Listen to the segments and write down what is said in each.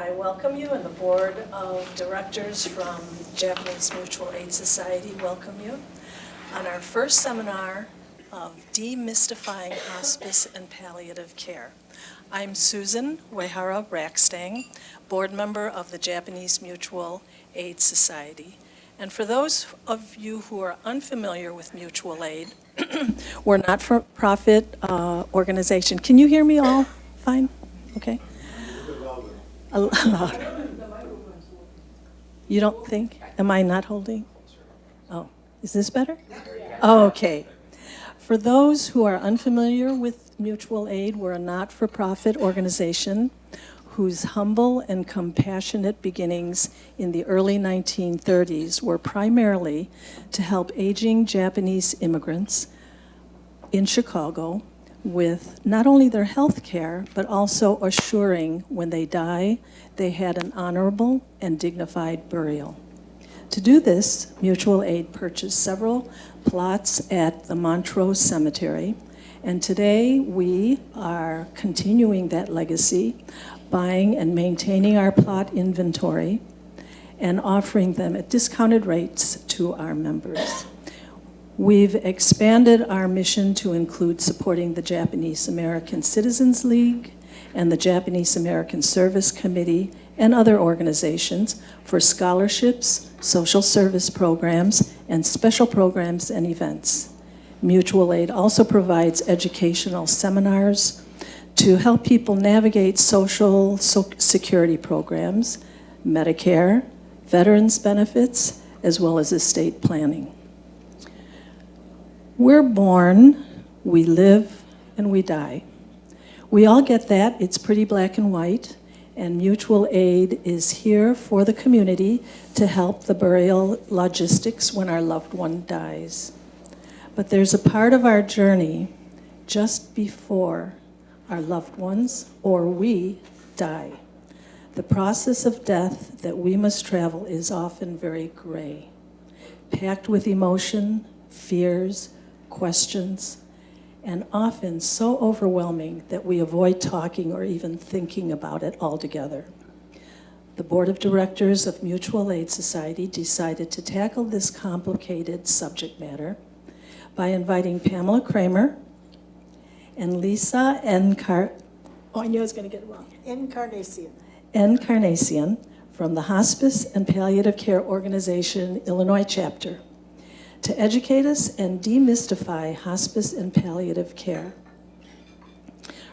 I welcome you, and the Board of Directors from Japanese Mutual Aid Society welcome you on our first seminar of Demystifying Hospice and Palliative Care. I'm Susan Uehara Rakstang, board member of the Japanese Mutual Aid Society. And for those of you who are unfamiliar with mutual aid, we're a not-for-profit organization. Can you hear me all fine? Okay. A louder. You don't think? Am I not holding? Oh, is this better? Oh, okay. For those who are unfamiliar with mutual aid, we're a not-for-profit organization whose humble and compassionate beginnings in the early 1930s were primarily to help aging Japanese immigrants in Chicago with not only their health care, but also assuring when they die, they had an honorable and dignified burial. To do this, mutual aid purchased several plots at the Montrose Cemetery, and today we are continuing that legacy, buying and maintaining our plot inventory and offering them at discounted rates to our members. We've expanded our mission to include supporting the Japanese American Citizens League and the Japanese American Service Committee and other organizations for scholarships, social service programs, and special programs and events. Mutual aid also provides educational seminars to help people navigate social security programs, Medicare, veterans benefits, as well as estate planning. We're born, we live, and we die. We all get that. It's pretty black and white, and mutual aid is here for the community to help the burial logistics when our loved one dies. But there's a part of our journey just before our loved ones or we die. The process of death that we must travel is often very gray, packed with emotion, fears, questions, and often so overwhelming that we avoid talking or even thinking about it altogether. The Board of Directors of Mutual Aid Society decided to tackle this complicated subject matter by inviting Pamela Cramer and Lisa I knew I was going to get it wrong. Encarnacion from the Hospice and Palliative Care Organization, Illinois chapter, to educate us and demystify hospice and palliative care.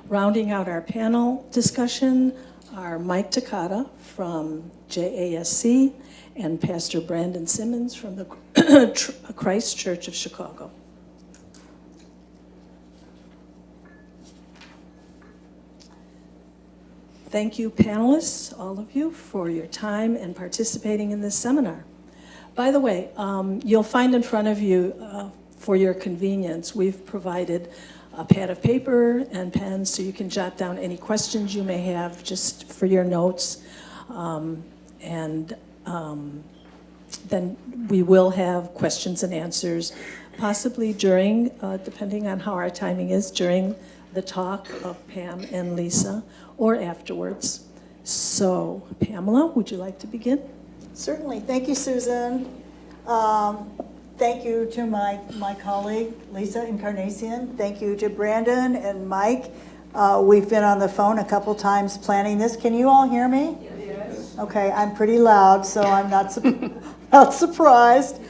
Rounding out our panel discussion are Mike Takada from JASC and Pastor Brandyn Simmons from the Christ Church of Chicago. Thank you, panelists, all of you, for your time and participating in this seminar. By the way, you'll find in front of you, for your convenience, we've provided a pad of paper and pens so you can jot down any questions you may have just for your notes. Then we will have questions and answers, possibly during, depending on how our timing is, during the talk of Pam and Lisa, or afterwards. So, Pamela, would you like to begin? Certainly. Thank you, Susan. Thank you to my colleague, Lisa Encarnacion. Thank you to Brandyn and Mike. We've been on the phone a couple times planning this. Can you all hear me? Yes. Okay, I'm pretty loud, so I'm not surprised.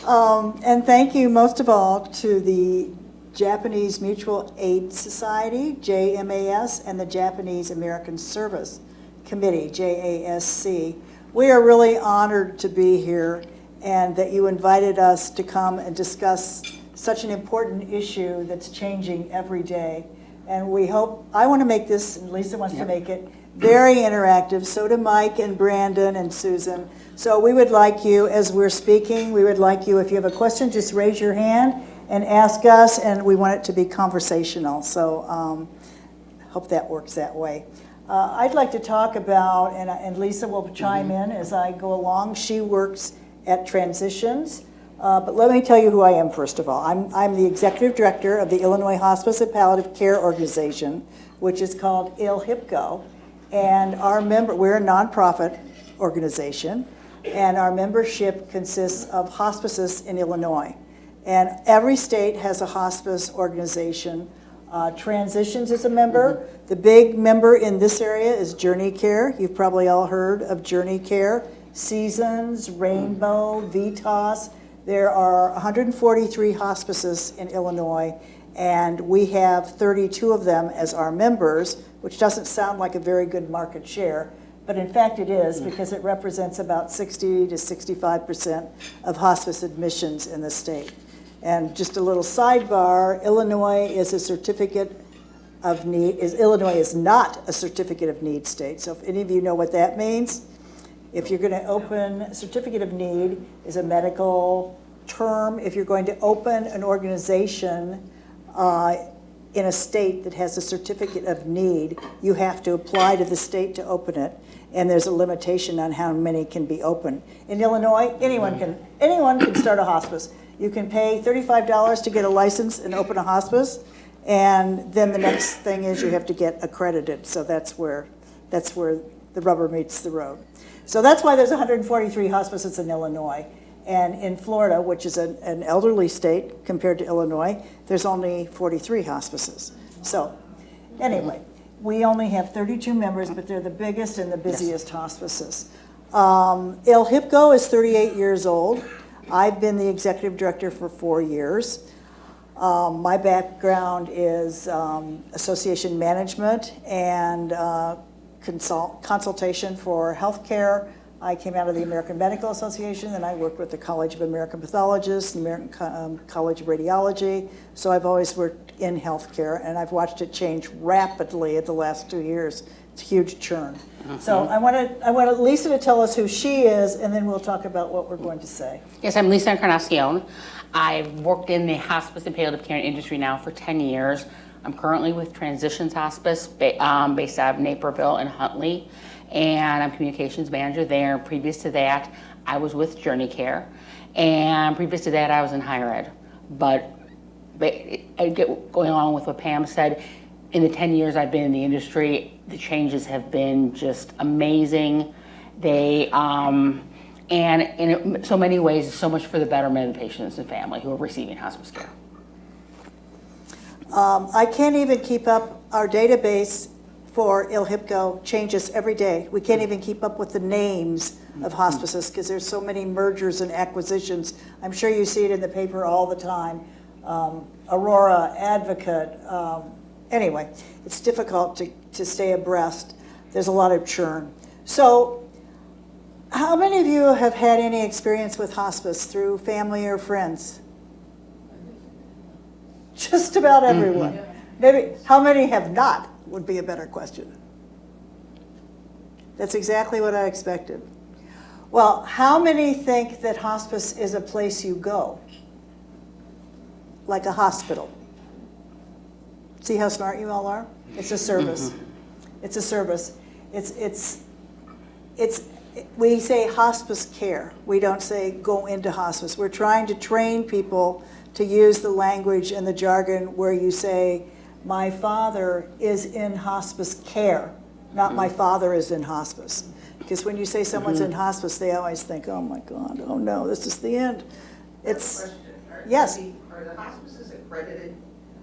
And thank you most of all to the Japanese Mutual Aid Society, JMAS, and the Japanese American Service Committee, JASC. We are really honored to be here and that you invited us to come and discuss such an important issue that's changing every day. And we hope, I want to make this, and Lisa wants to make it, very interactive. So do Mike and Brandyn and Susan. So we would like you, as we're speaking, we would like you, if you have a question, just raise your hand and ask us, and we want it to be conversational. So hope that works that way. I'd like to talk about, and Lisa will chime in as I go along. She works at Transitions. But let me tell you who I am, first of all. I'm the executive director of the Illinois Hospice and Palliative Care Organization, which is called ILHIPCO. And we're a nonprofit organization, and our membership consists of hospices in Illinois. And every state has a hospice organization. Transitions is a member. The big member in this area is Journey Care. You've probably all heard of Journey Care. Seasons, Rainbow, Vitas. There are 143 hospices in Illinois, and we have 32 of them as our members, which doesn't sound like a very good market share, but in fact it is, because it represents about 60 to 65% of hospice admissions in the state. And just a little sidebar, Illinois is a certificate of need, Illinois is not a certificate of need state. So if any of you know what that means, if you're going to open a certificate of need is a medical term. If you're going to open an organization in a state that has a certificate of need, you have to apply to the state to open it, and there's a limitation on how many can be open. In Illinois, anyone can start a hospice. You can pay $35 to get a license and open a hospice, and then the next thing is you have to get accredited. So that's where the rubber meets the road. So that's why there's 143 hospices in Illinois. And in Florida, which is an elderly state compared to Illinois, there's only 43 hospices. So anyway, we only have 32 members, but they're the biggest and the busiest hospices. ILHIPCO is 38 years old. I've been the executive director for 4 years. My background is association management and consultation for healthcare. I came out of the American Medical Association, and I worked with the College of American Pathologists, the American College of Radiology. So I've always worked in healthcare, and I've watched it change rapidly in the last 2 years. It's a huge churn. So I want Lisa to tell us who she is, and then we'll talk about what we're going to say. Yes, I'm Lisa Encarnacion. I've worked in the hospice and palliative care industry now for 10 years. I'm currently with Transitions Hospice based out of Naperville and Huntley, and I'm communications manager there. Previous to that, I was with Journey Care, and previous to that, I was in higher ed. But going along with what Pam said, in the 10 years I've been in the industry, the changes have been just amazing. They, and in so many ways, so much for the betterment of the patients and family who are receiving hospice care. I can't even keep up. Our database for ILHIPCO changes every day. We can't even keep up with the names of hospices because there's so many mergers and acquisitions. I'm sure you see it in the paper all the time. Aurora, Advocate. Anyway, it's difficult to stay abreast. There's a lot of churn. So how many of you have had any experience with hospice through family or friends? Just about everyone. Maybe how many have not would be a better question. That's exactly what I expected. Well, how many think that hospice is a place you go? Like a hospital. See how smart you all are? It's a service. It's a service. We say hospice care. We don't say go into hospice. We're trying to train people to use the language and the jargon where you say, my father is in hospice care, not my father is in hospice. Because when you say someone's in hospice, they always think, oh my God, oh no, this is the end. It's, yes. Are the hospices accredited?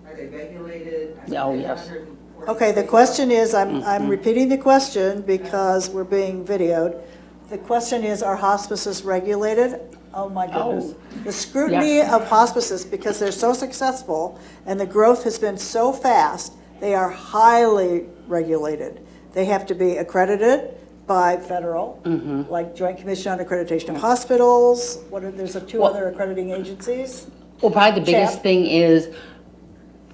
Are they regulated? Oh, yes. Okay, the question is, I'm repeating the question because we're being videoed. The question is, are hospices regulated? Oh my goodness. The scrutiny of hospices, because they're so successful and the growth has been so fast, they are highly regulated. They have to be accredited by federal, like Joint Commission on Accreditation of Hospitals. There's two other accrediting agencies. Well, probably the biggest thing is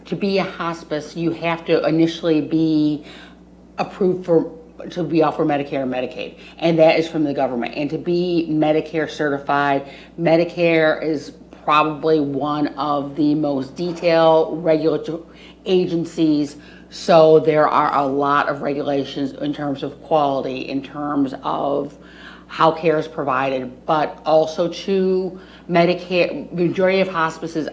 to be a hospice, you have to initially be approved to be offered Medicare and Medicaid, and that is from the government. And to be Medicare certified, Medicare is probably one of the most detailed regulatory agencies, so there are a lot of regulations in terms of quality, in terms of how care is provided, but also to Medicare. The majority of hospices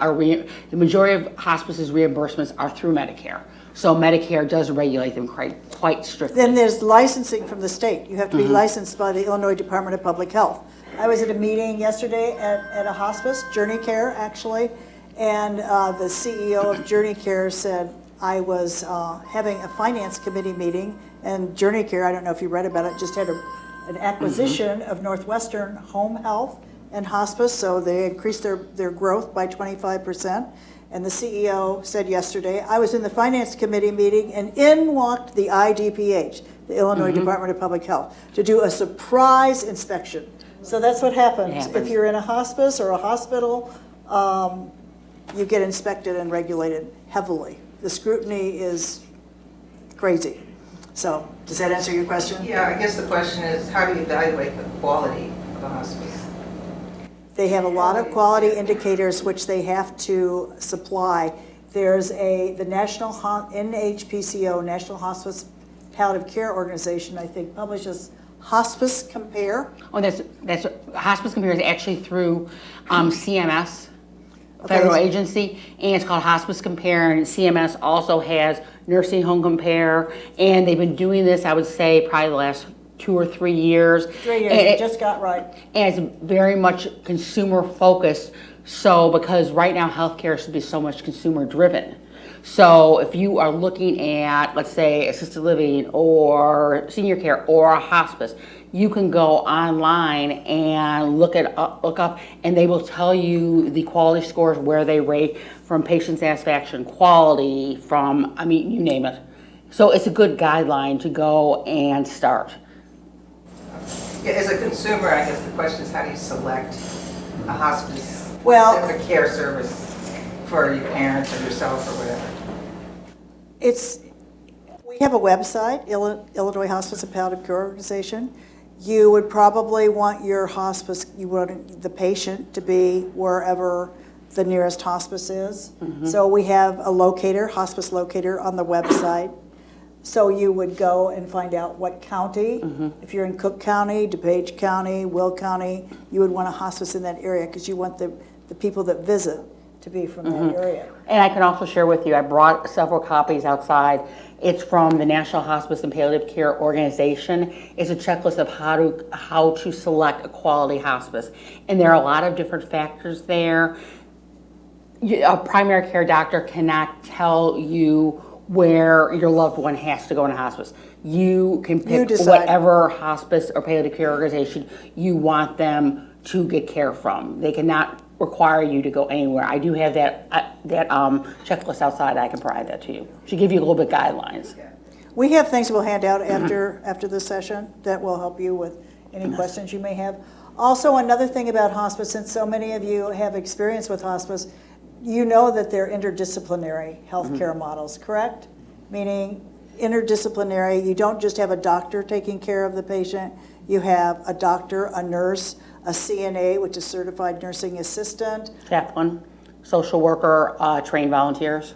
reimbursements are through Medicare. So Medicare does regulate them quite strictly. Then there's licensing from the state. You have to be licensed by the Illinois Department of Public Health. I was at a meeting yesterday at a hospice, Journey Care actually, and the CEO of Journey Care said, I was having a finance committee meeting, and Journey Care, I don't know if you read about it, just had an acquisition of Northwestern Home Health and Hospice, so they increased their growth by 25%. And the CEO said yesterday, I was in the finance committee meeting, and in walked the IDPH, the Illinois Department of Public Health, to do a surprise inspection. So that's what happens. If you're in a hospice or a hospital, you get inspected and regulated heavily. The scrutiny is crazy. So, does that answer your question? Yeah, I guess the question is, how do you evaluate the quality of a hospice? They have a lot of quality indicators which they have to supply. There's the National NHPCO, National Hospice Palliative Care Organization, I think, publishes Hospice Compare. Oh, that's Hospice Compare is actually through CMS, federal agency, and it's called Hospice Compare, and CMS also has Nursing Home Compare, and they've been doing this, I would say, probably the last 2 or 3 years. 3 years, you just got right. And it's very much consumer focused. So because right now healthcare should be so much consumer driven. So if you are looking at, let's say, assisted living or senior care or a hospice, you can go online and look up, and they will tell you the quality scores, where they rate from patient satisfaction, quality, from, I mean, you name it. So it's a good guideline to go and start. Yeah, as a consumer, I guess the question is, how do you select a hospice specific care service for your parents or yourself or whatever? We have a website, Illinois Hospice and Palliative Care Organization. You would probably want your hospice, you want the patient to be wherever the nearest hospice is. So we have a locator, hospice locator on the website. So you would go and find out what county. If you're in Cook County, DuPage County, Will County, you would want a hospice in that area because you want the people that visit to be from that area. And I can also share with you, I brought several copies outside. It's from the National Hospice and Palliative Care Organization. It's a checklist of how to select a quality hospice. And there are a lot of different factors there. A primary care doctor cannot tell you where your loved one has to go in a hospice. You can pick whatever hospice or palliative care organization you want them to get care from. They cannot require you to go anywhere. I do have that checklist outside. I can provide that to you. Should give you a little bit guidelines. We have things we'll hand out after this session that will help you with any questions you may have. Also, another thing about hospice, since so many of you have experience with hospice, you know that they're interdisciplinary healthcare models, correct? Meaning interdisciplinary, you don't just have a doctor taking care of the patient, you have a doctor, a nurse, a CNA, which is certified nursing assistant. Chaplain, social worker, trained volunteers.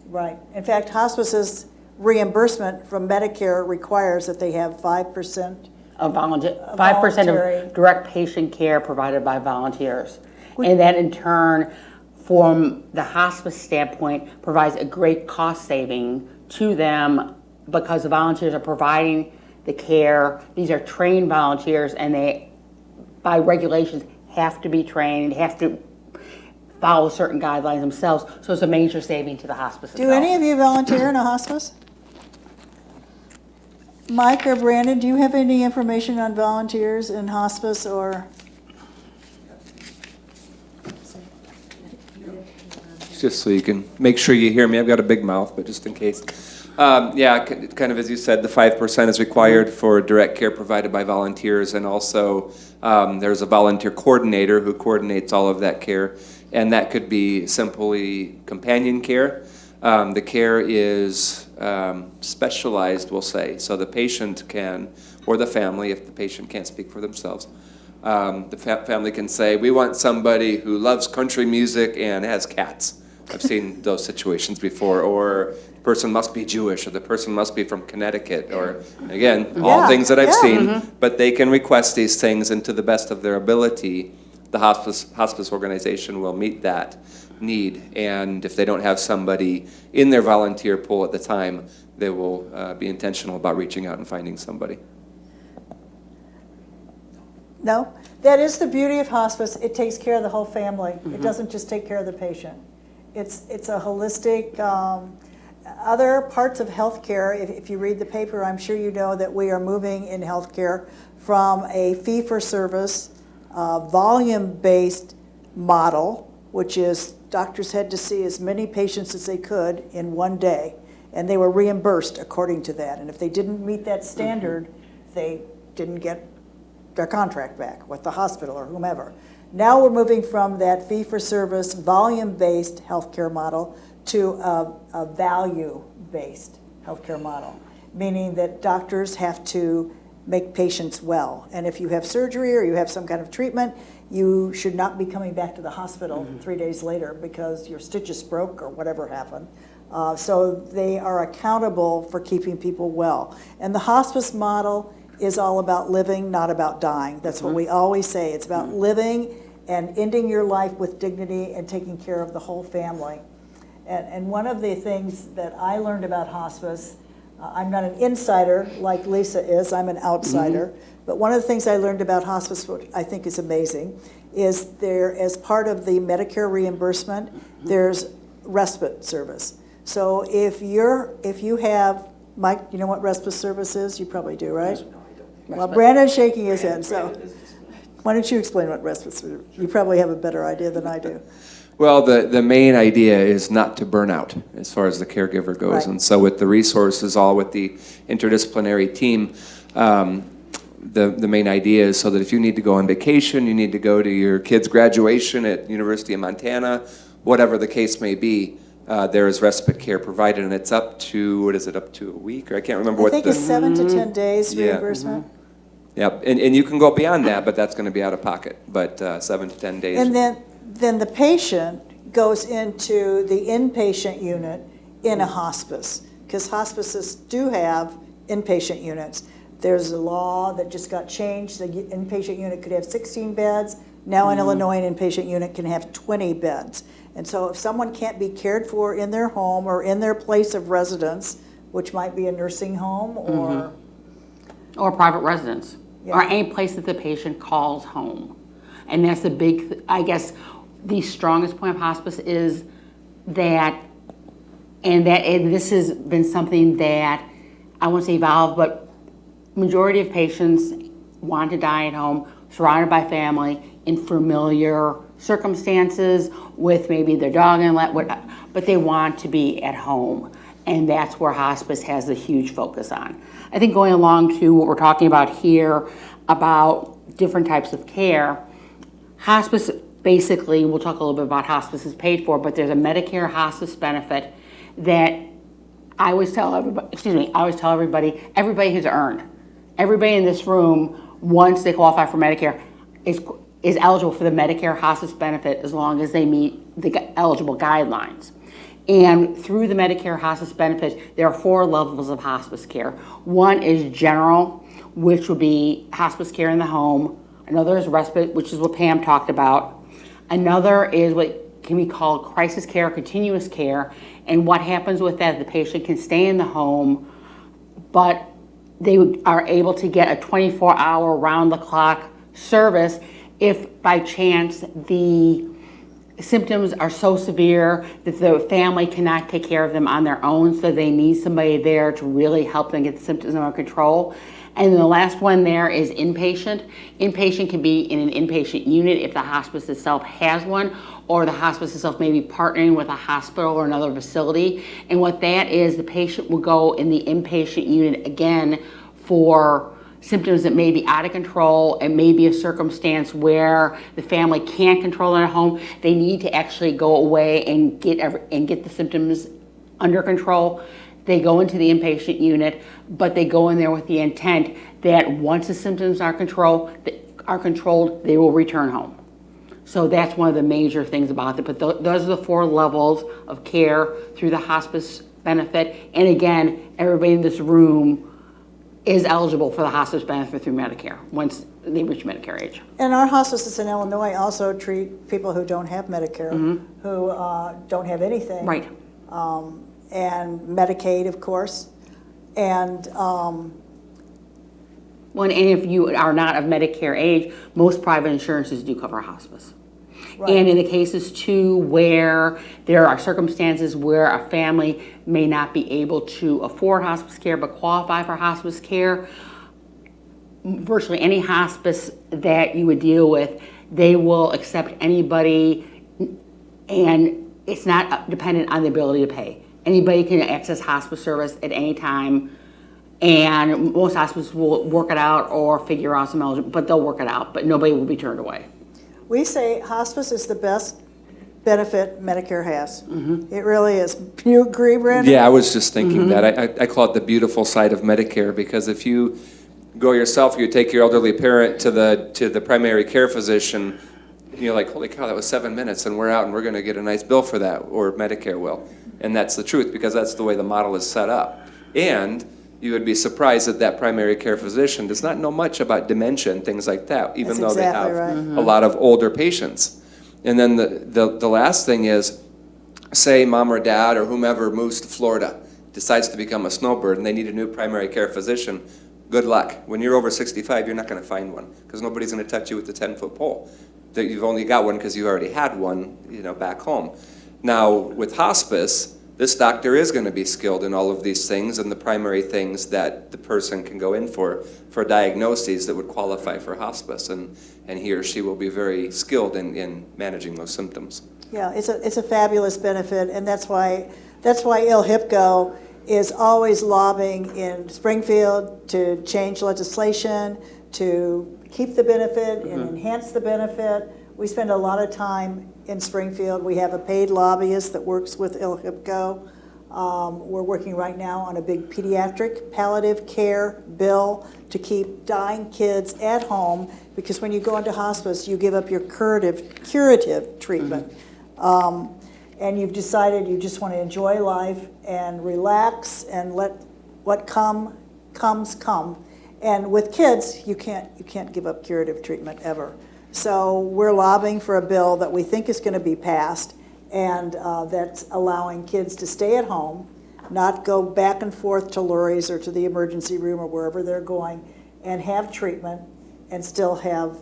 Right. In fact, hospice's reimbursement from Medicare requires that they have 5% of 5% of direct patient care provided by volunteers. And that in turn, from the hospice standpoint, provides a great cost saving to them because the volunteers are providing the care. These are trained volunteers, and they, by regulations, have to be trained, have to follow certain guidelines themselves. So it's a major saving to the hospice itself. Do any of you volunteer in a hospice? Mike or Brandon, do you have any information on volunteers in hospice or? Just so you can make sure you hear me. I've got a big mouth, but just in case. Yeah, kind of as you said, the 5% is required for direct care provided by volunteers, and also there's a volunteer coordinator who coordinates all of that care, and that could be simply companion care. The care is specialized, we'll say, so the patient can, or the family, if the patient can't speak for themselves, the family can say, we want somebody who loves country music and has cats. I've seen those situations before, or the person must be Jewish, or the person must be from Connecticut, or again, all things that I've seen, but they can request these things, and to the best of their ability, the hospice organization will meet that. need. And if they don't have somebody in their volunteer pool at the time, they will be intentional about reaching out and finding somebody. No? That is the beauty of hospice. It takes care of the whole family. It doesn't just take care of the patient. It's a holistic, other parts of healthcare, if you read the paper, I'm sure you know that we are moving in healthcare from a fee-for-service, volume-based model, which is doctors had to see as many patients as they could in one day, and they were reimbursed according to that. And if they didn't meet that standard, they didn't get their contract back with the hospital or whomever. Now we're moving from that fee-for-service, volume-based healthcare model to a value-based healthcare model, meaning that doctors have to make patients well. And if you have surgery or you have some kind of treatment, you should not be coming back to the hospital 3 days later because your stitches broke or whatever happened. So they are accountable for keeping people well. And the hospice model is all about living, not about dying. That's what we always say. It's about living and ending your life with dignity and taking care of the whole family. And one of the things that I learned about hospice, I'm not an insider like Lisa is, I'm an outsider, but one of the things I learned about hospice, which I think is amazing, is there, as part of the Medicare reimbursement, there's respite service. So if you have, Mike, you know what respite service is? You probably do, right? Well, Brandon's shaking his head, so why don't you explain what respite service is? You probably have a better idea than I do. Well, the main idea is not to burn out as far as the caregiver goes. Right. And so with the resources, all with the interdisciplinary team, the main idea is so that if you need to go on vacation, you need to go to your kid's graduation at University of Montana, whatever the case may be, there is respite care provided, and it's up to, what is it, up to a week? Or I can't remember what the... I think it's 7 to 10 days reimbursement. Yep, and you can go beyond that, but that's going to be out of pocket. But 7 to 10 days. And then the patient goes into the inpatient unit in a hospice, because hospices do have inpatient units. There's a law that just got changed. The inpatient unit could have 16 beds. Now in Illinois, an inpatient unit can have 20 beds. And so if someone can't be cared for in their home or in their place of residence, which might be a nursing home Or private residence, Yeah. or any place that the patient calls home. And that's the big, I guess, the strongest point of hospice is that, and this has been something that, I won't say evolved, but majority of patients want to die at home, surrounded by family, in familiar circumstances, with maybe their dog and but they want to be at home. And that's where hospice has a huge focus on. I think going along to what we're talking about here, about different types of care, hospice, basically, we'll talk a little bit about hospice is paid for, but there's a Medicare hospice benefit that I always tell everybody, everybody who's earned, everybody in this room, once they qualify for Medicare, is eligible for the Medicare hospice benefit as long as they meet the eligible guidelines. And through the Medicare hospice benefit, there are 4 levels of hospice care. One is general, which would be hospice care in the home. Another is respite, which is what Pam talked about. Another is what can be called crisis care, continuous care. And what happens with that, the patient can stay in the home, but they are able to get a 24-hour round-the-clock service if by chance the symptoms are so severe that the family cannot take care of them on their own, so they need somebody there to really help them get the symptoms under control. And then the last one there is inpatient. Inpatient can be in an inpatient unit if the hospice itself has one, or the hospice itself may be partnering with a hospital or another facility. And what that is, the patient will go in the inpatient unit again for symptoms that may be out of control. It may be a circumstance where the family can't control it at home. They need to actually go away and get the symptoms under control. They go into the inpatient unit, but they go in there with the intent that once the symptoms are controlled, they will return home. So that's one of the major things about it. But those are the 4 levels of care through the hospice benefit. And again, everybody in this room is eligible for the hospice benefit through Medicare once they reach Medicare age. And our hospices in Illinois also treat people who don't have Medicare, who don't have anything. Right. And Medicaid, of course. And And if you are not of Medicare age, most private insurances do cover hospice. Right. And in the cases too where there are circumstances where a family may not be able to afford hospice care but qualify for hospice care, virtually any hospice that you would deal with, they will accept anybody, and it's not dependent on the ability to pay. Anybody can access hospice service at any time, and most hospices will work it out or figure out some eligibility, but they'll work it out, but nobody will be turned away. we say hospice is the best benefit Medicare has. It really is. Do you agree, Brandyn? Yeah, I was just thinking that. I call it the beautiful side of Medicare, because if you go yourself, you take your elderly parent to the primary care physician, you're like, holy cow, that was 7 minutes, and we're out, and we're going to get a nice bill for that, or Medicare will. And that's the truth, because that's the way the model is set up. And you would be surprised that that primary care physician does not know much about dementia and things like that, even That's though exactly they have right. a lot of older patients. And then the last thing is, say mom or dad or whomever moves to Florida, decides to become a snowbird, and they need a new primary care physician. Good luck. When you're over 65, you're not going to find one, because nobody's going to touch you with the 10-foot pole. That you've only got one because you already had one, back home. Now, with hospice, this doctor is going to be skilled in all of these things, and the primary things that the person can go in for diagnoses that would qualify for hospice, and he or she will be very skilled in managing those symptoms. Yeah, it's a fabulous benefit, and that's why ILHIPCO is always lobbying in Springfield to change legislation, to keep the benefit and enhance the benefit. We spend a lot of time in Springfield. We have a paid lobbyist that works with ILHIPCO. We're working right now on a big pediatric palliative care bill to keep dying kids at home, because when you go into hospice, you give up your curative treatment. And you've decided you just want to enjoy life and relax and let what comes come. And with kids, you can't give up curative treatment ever. So we're lobbying for a bill that we think is going to be passed, and that's allowing kids to stay at home, not go back and forth to Lurie's or to the emergency room or wherever they're going, and have treatment and still have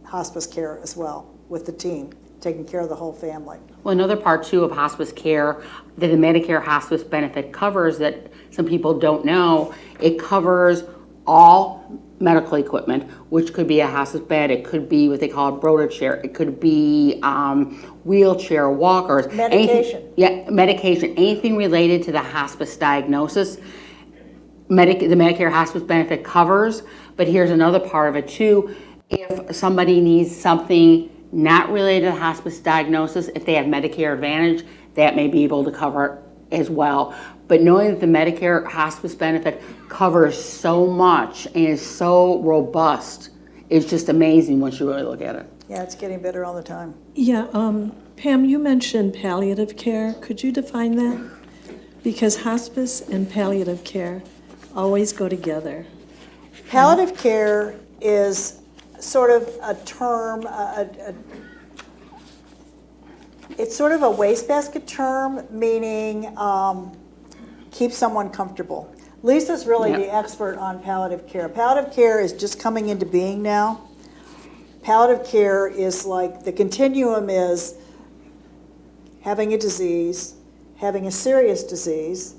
hospice care as well with the team, taking care of the whole family. Well, another part too of hospice care that the Medicare hospice benefit covers that some people don't know, it covers all medical equipment, which could be a hospice bed, it could be what they call a broader chair, it could be wheelchair, walkers. Medication. Medication, anything related to the hospice diagnosis, the Medicare hospice benefit covers. But here's another part of it too. If somebody needs something not related to the hospice diagnosis, if they have Medicare Advantage, that may be able to cover it as well. But knowing that the Medicare hospice benefit covers so much and is so robust, it's just amazing once you really look at it. Yeah, it's getting better all the time. Yeah, Pam, you mentioned palliative care. Could you define that? Because hospice and palliative care always go together. Palliative care is sort of a term, it's sort of a wastebasket term, meaning keep someone comfortable. Lisa's really the expert on palliative care. Palliative care is just coming into being now. Palliative care is like, the continuum is having a disease, having a serious disease,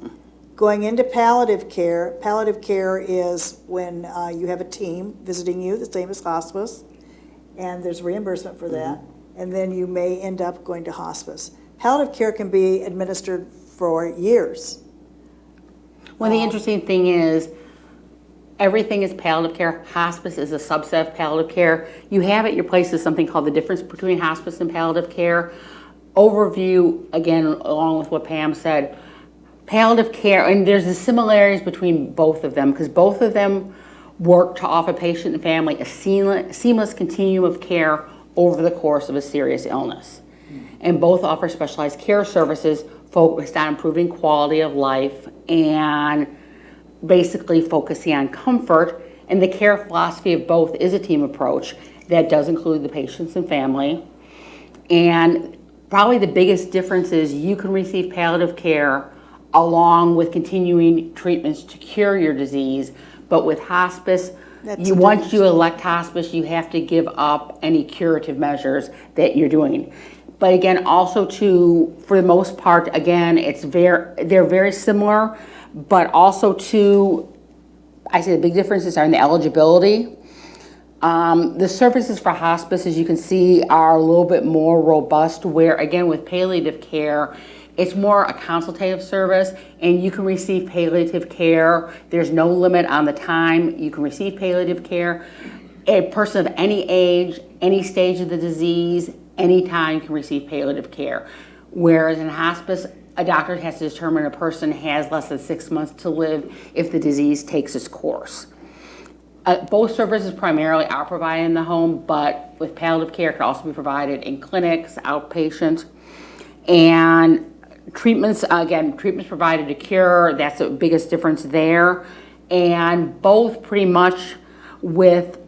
going into palliative care. Palliative care is when you have a team visiting you, the same as hospice, and there's reimbursement for that, and then you may end up going to hospice. Palliative care can be administered for years. Well, the interesting thing is, everything is palliative care. Hospice is a subset of palliative care. You have at your places something called the difference between hospice and palliative care. Overview, again, along with what Pam said, palliative care, and there's the similarities between both of them, because both of them work to offer patient and family a seamless continuum of care over the course of a serious illness. And both offer specialized care services focused on improving quality of life and basically focusing on comfort, and the care philosophy of both is a team approach that does include the patients and family. And probably the biggest difference is you can receive palliative care along with continuing treatments to cure your disease, but with hospice, once you elect hospice, you have to give up any curative measures that you're doing. But again, also too, for the most part, again, they're very similar, but also too, I say the big differences are in the eligibility. The services for hospice, as you can see, are a little bit more robust, where again, with palliative care, it's more a consultative service, and you can receive palliative care. There's no limit on the time you can receive palliative care. A person of any age, any stage of the disease, anytime can receive palliative care. Whereas in hospice, a doctor has to determine a person has less than 6 months to live if the disease takes its course. Both services primarily are provided in the home, but with palliative care, it can also be provided in clinics, outpatient, and treatments provided to cure. That's the biggest difference there. And both pretty much with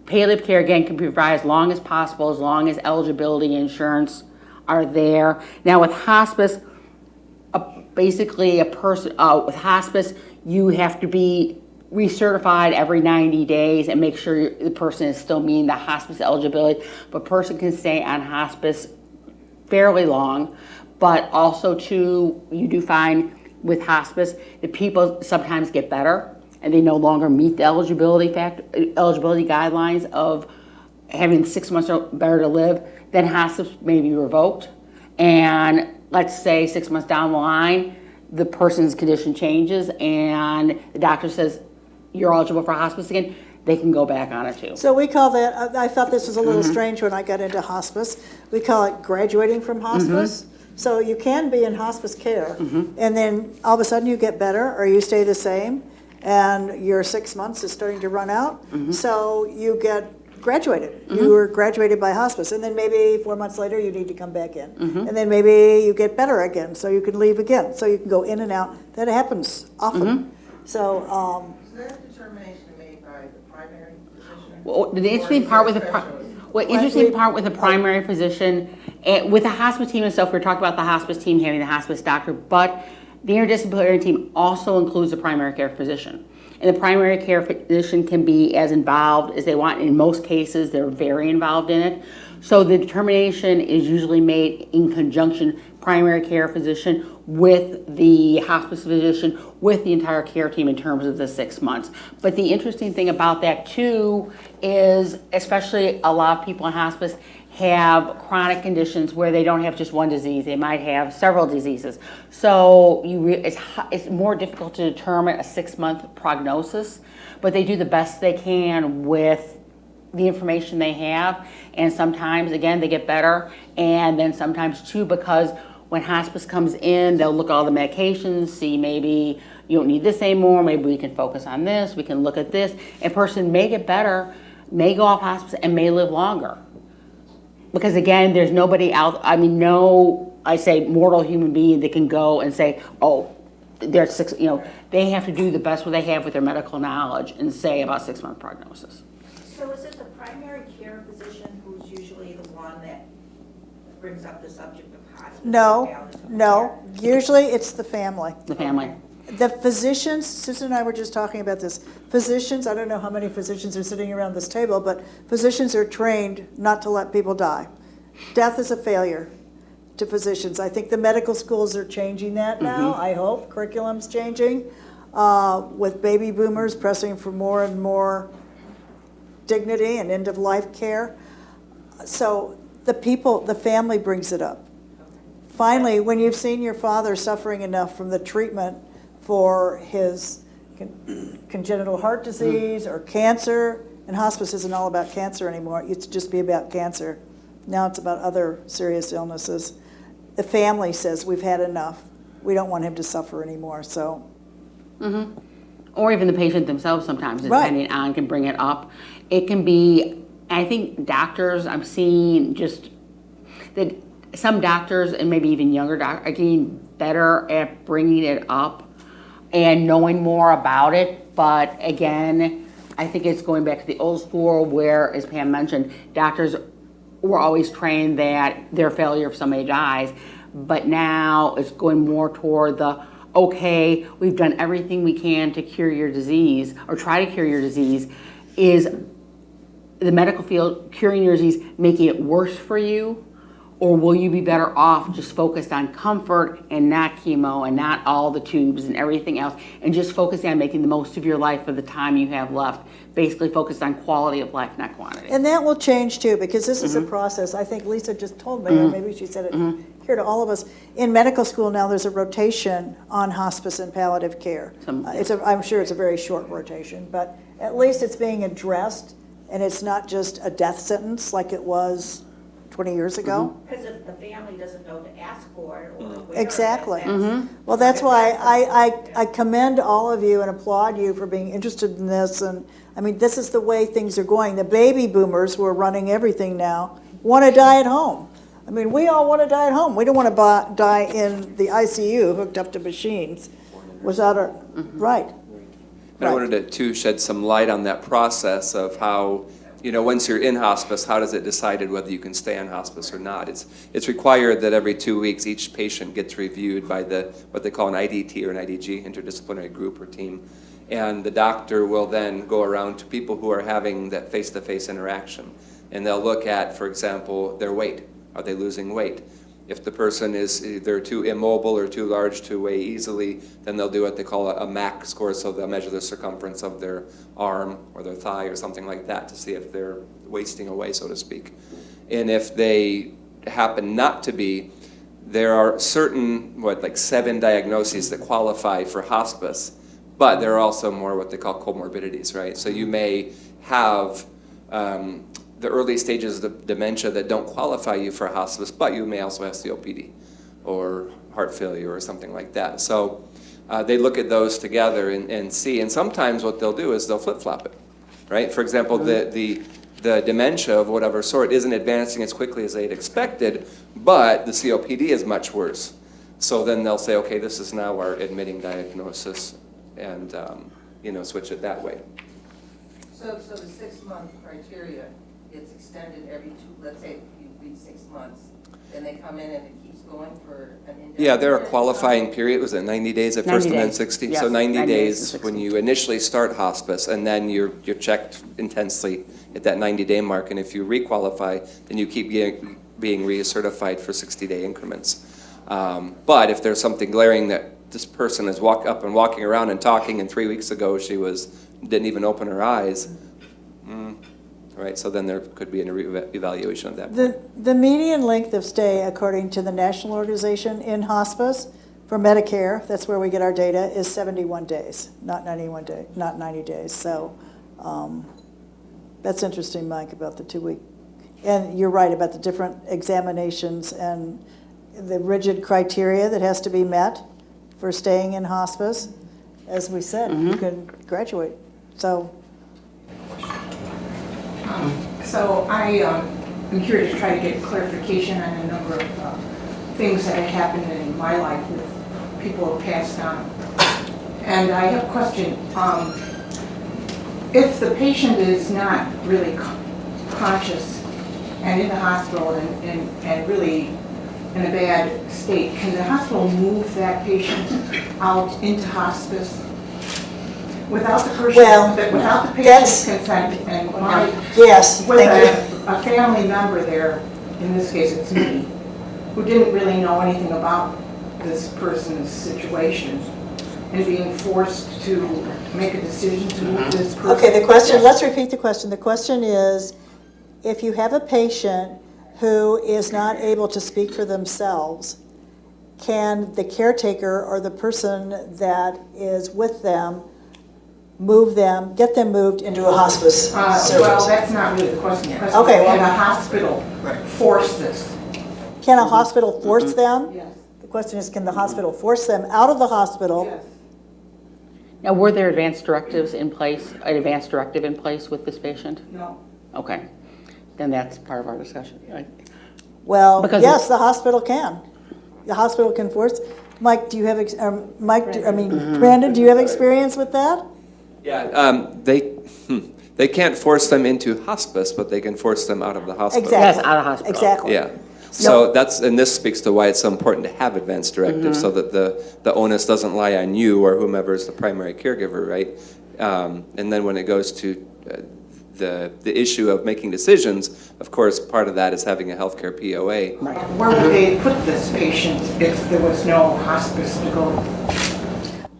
palliative care, again, can be provided as long as possible, as long as eligibility and insurance are there. Now with hospice, with hospice, you have to be recertified every 90 days and make sure the person is still meeting the hospice eligibility. But a person can stay on hospice fairly long, but also too, you do find with hospice that people sometimes get better and they no longer meet the eligibility guidelines of having 6 months or better to live. Then hospice may be revoked, and let's say 6 months down the line, the person's condition changes and the doctor says, you're eligible for hospice again, they can go back on it too. So we call that, I thought this was a little strange when I got into hospice. We call it graduating from hospice. So you can be in hospice care, and then all of a sudden you get better or you stay the same, and your 6 months is starting to run out. So you get graduated. You were graduated by hospice, and then maybe 4 months later you need to come back in. And then maybe you get better again, so you can leave again. So you can go in and out. That happens often. So Is that determination made by the primary physician? Well, the interesting part with the primary physician, with the hospice team itself, we're talking about the hospice team having the hospice doctor, but the interdisciplinary team also includes the primary care physician. And the primary care physician can be as involved as they want. In most cases, they're very involved in it. So the determination is usually made in conjunction, primary care physician with the hospice physician, with the entire care team in terms of the 6 months. But the interesting thing about that too is, especially a lot of people in hospice have chronic conditions where they don't have just one disease, they might have several diseases. So it's more difficult to determine a 6 month prognosis, but they do the best they can with the information they have. And sometimes, again, they get better, and then sometimes too, because when hospice comes in, they'll look at all the medications, see maybe you don't need this anymore, maybe we can focus on this, we can look at this. A person may get better, may go off hospice, and may live longer. Because again, there's nobody out, I say mortal human being that can go and say, oh, they're they have to do the best what they have with their medical knowledge and say about 6 month prognosis. So is it the primary care physician who's usually the one that brings up the subject of hospice? No. Usually it's the family. The family. The physicians, Susan and I were just talking about this. Physicians, I don't know how many physicians are sitting around this table, but physicians are trained not to let people die. Death is a failure to physicians. I think the medical schools are changing that now, I hope. Curriculum's changing, with baby boomers pressing for more and more dignity and end-of-life care. So the family brings it up. Finally, when you've seen your father suffering enough from the treatment for his congenital heart disease or cancer, and hospice isn't all about cancer anymore. It used to just be about cancer. Now it's about other serious illnesses. The family says, we've had enough. We don't want him to suffer anymore, so. Or even the patient themselves sometimes, depending on, can bring it up. It can be, I think doctors, I'm seeing just that some doctors, and maybe even younger doctors, are getting better at bringing it up. and knowing more about it. But again, I think it's going back to the old school where, as Pam mentioned, doctors were always trained that their failure if somebody dies. But now it's going more toward the, okay, we've done everything we can to cure your disease or try to cure your disease. Is the medical field curing your disease making it worse for you? Or will you be better off just focused on comfort and not chemo and not all the tubes and everything else, and just focusing on making the most of your life for the time you have left, basically focused on quality of life, not quantity. And that will change too, because this is a process. I think Lisa just told me, or maybe she said it here to all of us. In medical school now, there's a rotation on hospice and palliative care. I'm sure it's a very short rotation, but at least it's being addressed, and it's not just a death sentence like it was 20 years ago. Because if the family doesn't know to ask for it or where. Exactly. that's- Well, that's why I commend all of you and applaud you for being interested in this. And I mean, this is the way things are going. The baby boomers who are running everything now want to die at home. I mean, we all want to die at home. We don't want to die in the ICU hooked up to machines without a, right. And I wanted to shed some light on that process of how, once you're in hospice, how does it decide whether you can stay on hospice or not? It's required that every 2 weeks each patient gets reviewed by what they call an IDT or an IDG, interdisciplinary group or team. And the doctor will then go around to people who are having that face-to-face interaction. And they'll look at, for example, their weight. Are they losing weight? If the person is either too immobile or too large to weigh easily, then they'll do what they call a MAC score, so they'll measure the circumference of their arm or their thigh or something like that to see if they're wasting away, so to speak. And if they happen not to be, there are certain, like 7 diagnoses that qualify for hospice, but there are also more what they call comorbidities, right? So you may have the early stages of dementia that don't qualify you for hospice, but you may also have COPD or heart failure or something like that. So they look at those together and see, and sometimes what they'll do is they'll flip-flop it, right? For example, the dementia of whatever sort isn't advancing as quickly as they'd expected, but the COPD is much worse. So then they'll say, okay, this is now our admitting diagnosis, and switch it that way. So the 6-month criteria gets extended every let's say you reach 6 months, then they come in and it keeps going for an indefinite. Yeah, there are qualifying period, was it 90 days at first and then 60? Yes, So 90 days 60. when you initially start hospice, and then you're checked intensely at that 90-day mark, and if you requalify, then you keep being recertified for 60-day increments. But if there's something glaring that this person is walking around and talking, and 3 weeks ago she didn't even open her eyes, right, so then there could be an evaluation of that point. The median length of stay, according to the National Organization in Hospice for Medicare, that's where we get our data, is 71 days, not 90 days. So that's interesting, Mike, about the 2 week. And you're right about the different examinations and the rigid criteria that has to be met for staying in hospice. As we said, you can graduate. So I'm here to try to get clarification on a number of things that have happened in my life with people who have passed on. And I have a question. If the patient is not really conscious and in the hospital and really in a bad state, can the hospital move that patient out into hospice without the person, without the patient's consent and yes, with thank you. a family member there, in this case it's me, who didn't really know anything about this person's situation and being forced to make a decision to move this person. Okay, the question, let's repeat the question. The question is, if you have a patient who is not able to speak for themselves, can the caretaker or the person that is with them move them, get them moved into a hospice service? Well, that's not really the question. The question Okay, is, well, can a hospital force this? Can a hospital force them? Yes. The question is, can the hospital force them out of the hospital? Yes. Now, were there advanced directives in place, an advanced directive in place with this patient? No. Okay, then that's part of our discussion. Right? Well, Because yes, the hospital can. The hospital can force. Mike, do you have, Brandon, do you have experience with that? Yeah, they can't force them into hospice, but they can force them out of the hospital. Exactly. Yes, out of hospital. Exactly. Yeah. So and this speaks to why it's so important to have advance directives, so that the onus doesn't lie on you or whomever is the primary caregiver, right? And then when it goes to the issue of making decisions, of course, part of that is having a healthcare POA. Where would they put this patient if there was no hospice to go?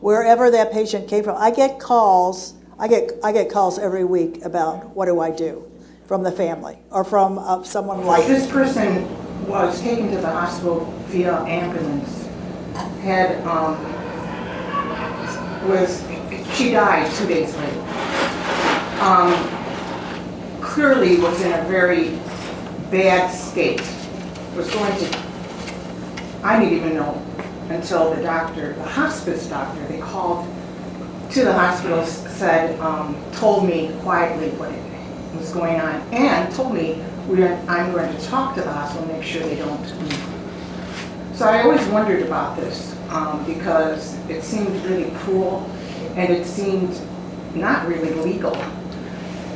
Wherever that patient came from. I get calls every week about what do I do from the family or from someone like. This person was taken to the hospital via ambulance. She died 2 days later. Clearly was in a very bad state. I didn't even know until the hospice doctor, they called to the hospital, said, told me quietly what was going on, and told me I'm going to talk to the hospital and make sure they don't move. So I always wondered about this because it seemed really cruel and it seemed not really legal.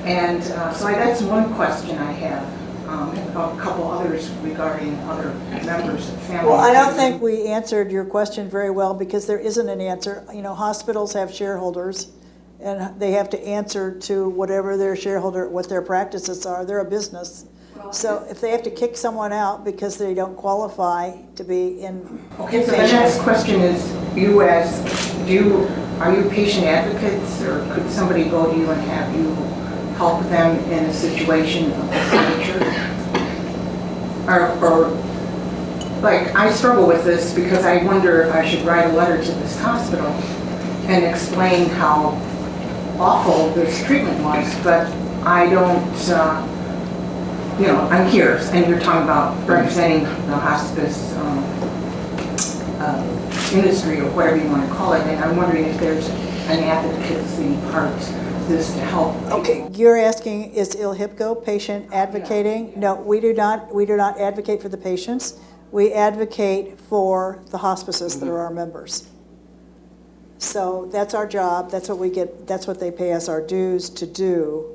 And so that's one question I have. A couple others regarding other members of the family. Well, I don't think we answered your question very well because there isn't an answer. You know, hospitals have shareholders and they have to answer to whatever their shareholder, what their practices are. They're a business. So if they have to kick someone out because they don't qualify to be in. Okay, so the next question is, are you patient advocates, or could somebody go to you and have you help them in a situation of this nature? Or like, I struggle with this because I wonder if I should write a letter to this hospital and explain how awful this treatment was, but I don't, I'm here, and you're talking about representing the hospice industry, or whatever you want to call it, and I'm wondering if there's an advocacy part to this to help. Okay, you're asking, is ILHIPCO patient advocating? No, we do not advocate for the patients. We advocate for the hospices that are our members. So that's our job, that's what we get, that's what they pay us our dues to do.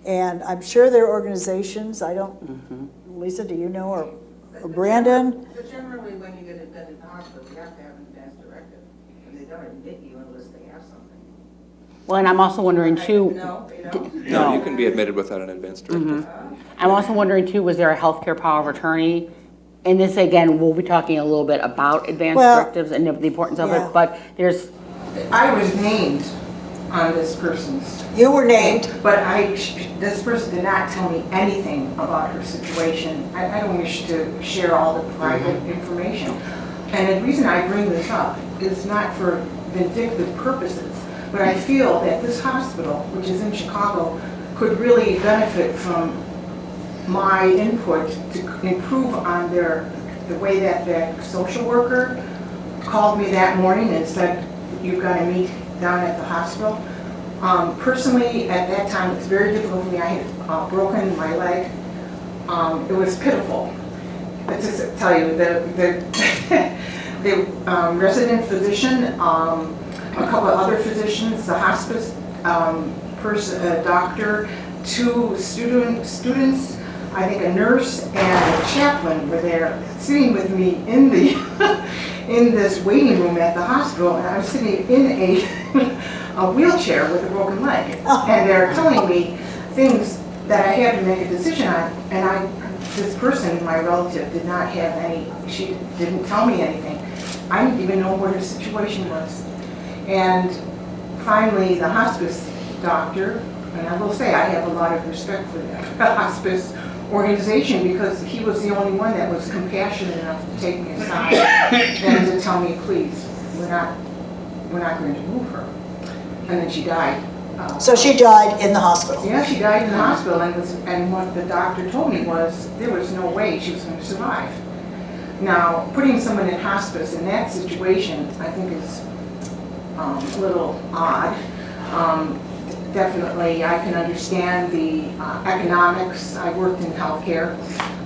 And I'm sure there are organizations, I don't, Lisa, do you know, or Brandon? But generally, when you get admitted in the hospital, you have to have an advance directive, and they don't admit you unless they have something. Well, and I'm also wondering too. No, they don't. No, you can be admitted without an advance directive. I'm also wondering too, was there a healthcare power of attorney? And this, again, we'll be talking a little bit about advance directives and the importance of it, but there's. I was named on this person's. You were named. But this person did not tell me anything about her situation. I don't wish to share all the private information. And the reason I bring this up is not for vindictive purposes, but I feel that this hospital, which is in Chicago, could really benefit from my input to improve on the way that the social worker called me that morning and said, you've got to meet down at the hospital. Personally, at that time, it's very difficult for me. I had broken my leg. It was pitiful. Let's just tell you, the resident physician, a couple of other physicians, the hospice doctor, 2 students, I think a nurse and a chaplain were there sitting with me in the in this waiting room at the hospital, and I was sitting in a wheelchair with a broken leg, and they're telling me things that I had to make a decision on, and this person, my relative, did not have any, she didn't tell me anything. I didn't even know what her situation was. And finally, the hospice doctor, and I will say I have a lot of respect for the hospice organization because he was the only one that was compassionate enough to take me aside and to tell me, please, we're not going to move her. And then she died. So she died in the hospital? Yeah, she died in the hospital, and what the doctor told me was there was no way she was going to survive. Now, putting someone in hospice in that situation, I think is a little odd. Definitely, I can understand the economics. I worked in healthcare.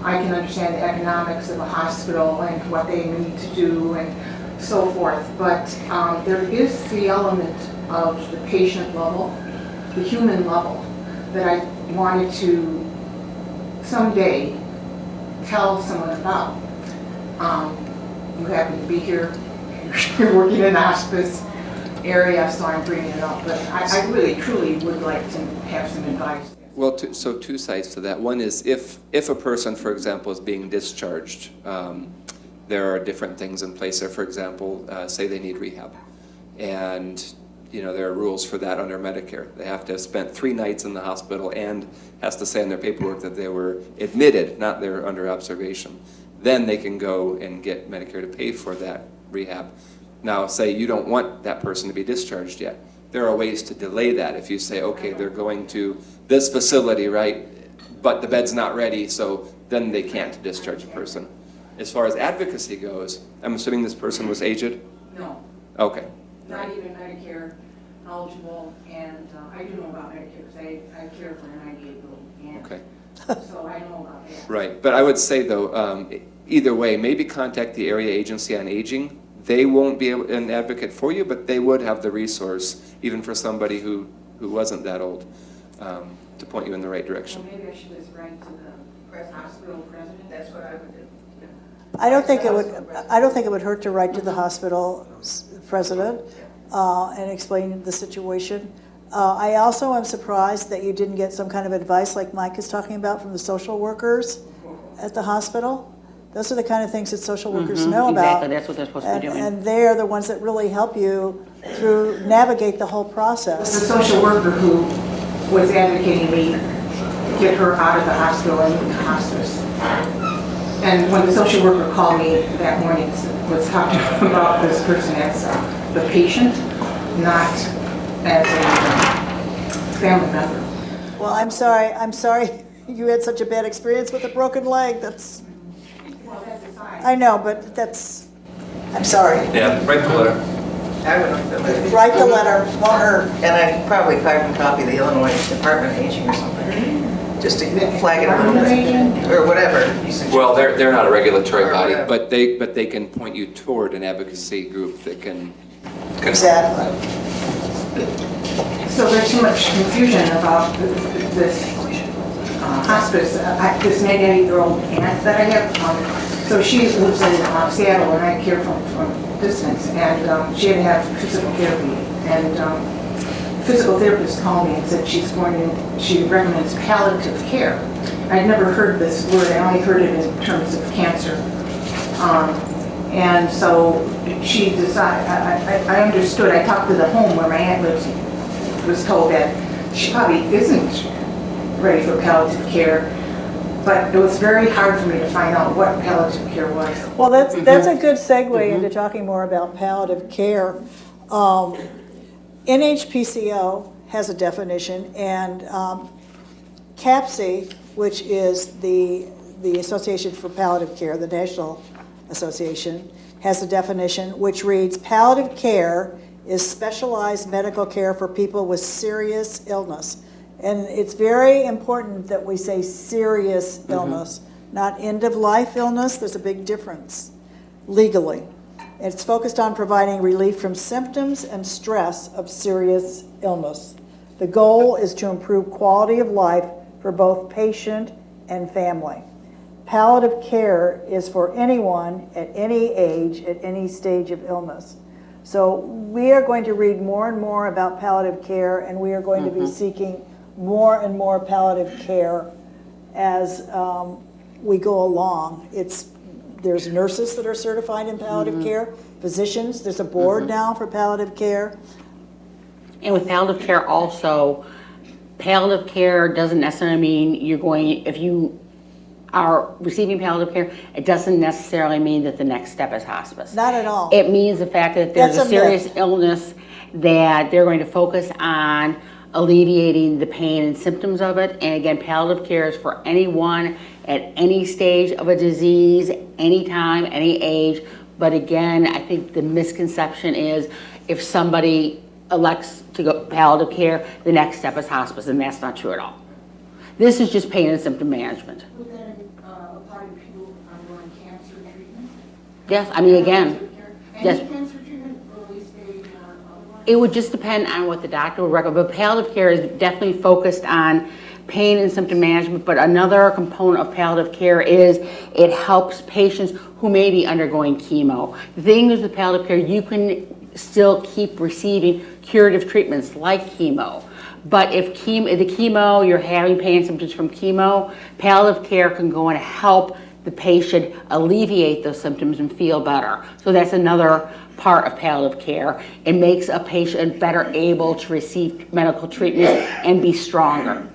I can understand the economics of a hospital and what they need to do and so forth, but there is the element of the patient level, the human level, that I wanted to someday tell someone about. You happen to be here, you're working in the hospice area, so I'm bringing it up, but I really, truly would like to have some advice. Well, so two sides to that. One is if a person, for example, is being discharged, there are different things in place there. For example, say they need rehab, and there are rules for that under Medicare. They have to have spent 3 nights in the hospital and has to say on their paperwork that they were admitted, not they're under observation. Then they can go and get Medicare to pay for that rehab. Now, say you don't want that person to be discharged yet. There are ways to delay that. If you say, okay, they're going to this facility, right, but the bed's not ready, so then they can't discharge a person. As far as advocacy goes, I'm assuming this person was aged? No, Okay. not even Medicare eligible, and I do know about Medicare because I care for a 98-year-old aunt. Okay. So I know about that. Right, but I would say though, either way, maybe contact the Area Agency on Aging. They won't be an advocate for you, but they would have the resource, even for somebody who wasn't that old, to point you in the right So direction. maybe I should just write to the hospital president? That's what I would do. I don't think it would hurt to write to the hospital president and explain the situation. I also am surprised that you didn't get some kind of advice like Mike is talking about from the social workers at the hospital. Those are the kind of things that social workers know about. Exactly, that's what they're supposed to be doing. And they're the ones that really help you navigate the whole The process. social worker who was advocating me get her out of the hospital and into hospice. And when the social worker called me that morning, was talking about this person as the patient, not as a family member. Well, I'm sorry you had such a bad experience with a broken leg. That's, Well, that's aside. I know, but I'm sorry. Yeah, write the letter. I would write the letter. Write the letter, won't hurt. And I'd probably carbon copy the Illinois Department of Aging or something, just to flag it Department of Aging? or whatever you suggest. Well, they're not a regulatory Or body, whatever. but they can point you toward an advocacy group that can. Exactly. So there's too much confusion about this hospice. This 98-year-old aunt that I have, so she lives in Seattle and I care from distance, and she had to have physical therapy. And the physical therapist called me and said she recommends palliative care. I'd never heard this word, I only heard it in terms of cancer. And so she decided, I understood, I talked to the home where my aunt lives, was told that she probably isn't ready for palliative care, but it was very hard for me to find out what palliative care was. Well, that's a good segue into talking more about palliative care. NHPCO has a definition, and CAPC, which is the Association for Palliative Care, the National Association, has a definition which reads, palliative care is specialized medical care for people with serious illness. And it's very important that we say serious illness, not end-of-life illness. There's a big difference legally. It's focused on providing relief from symptoms and stress of serious illness. The goal is to improve quality of life for both patient and family. Palliative care is for anyone at any age, at any stage of illness. So we are going to read more and more about palliative care, and we are going to be seeking more and more palliative care as we go along. There's nurses that are certified in palliative care, physicians, there's a board now for palliative care. And with palliative care also, palliative care doesn't necessarily mean if you are receiving palliative care, it doesn't necessarily mean that the next step is hospice. Not at all. It means the fact that there's That's a a serious myth. illness that they're going to focus on alleviating the pain and symptoms of it. And again, palliative care is for anyone at any stage of a disease, anytime, any age. But again, I think the misconception is if somebody elects to go palliative care, the next step is hospice, and that's not true at all. This is just pain and symptom management. Would that apply to people undergoing cancer treatment? Yes, I mean, again, Yes. Any cancer treatment, early stage or otherwise? It would just depend on what the doctor would recommend, but palliative care is definitely focused on pain and symptom management, but another component of palliative care is it helps patients who may be undergoing chemo. The thing is with palliative care, you can still keep receiving curative treatments like chemo. But if the chemo, you're having pain and symptoms from chemo, palliative care can go and help the patient alleviate those symptoms and feel better. So that's another part of palliative care. It makes a patient better able to receive medical treatment and be stronger.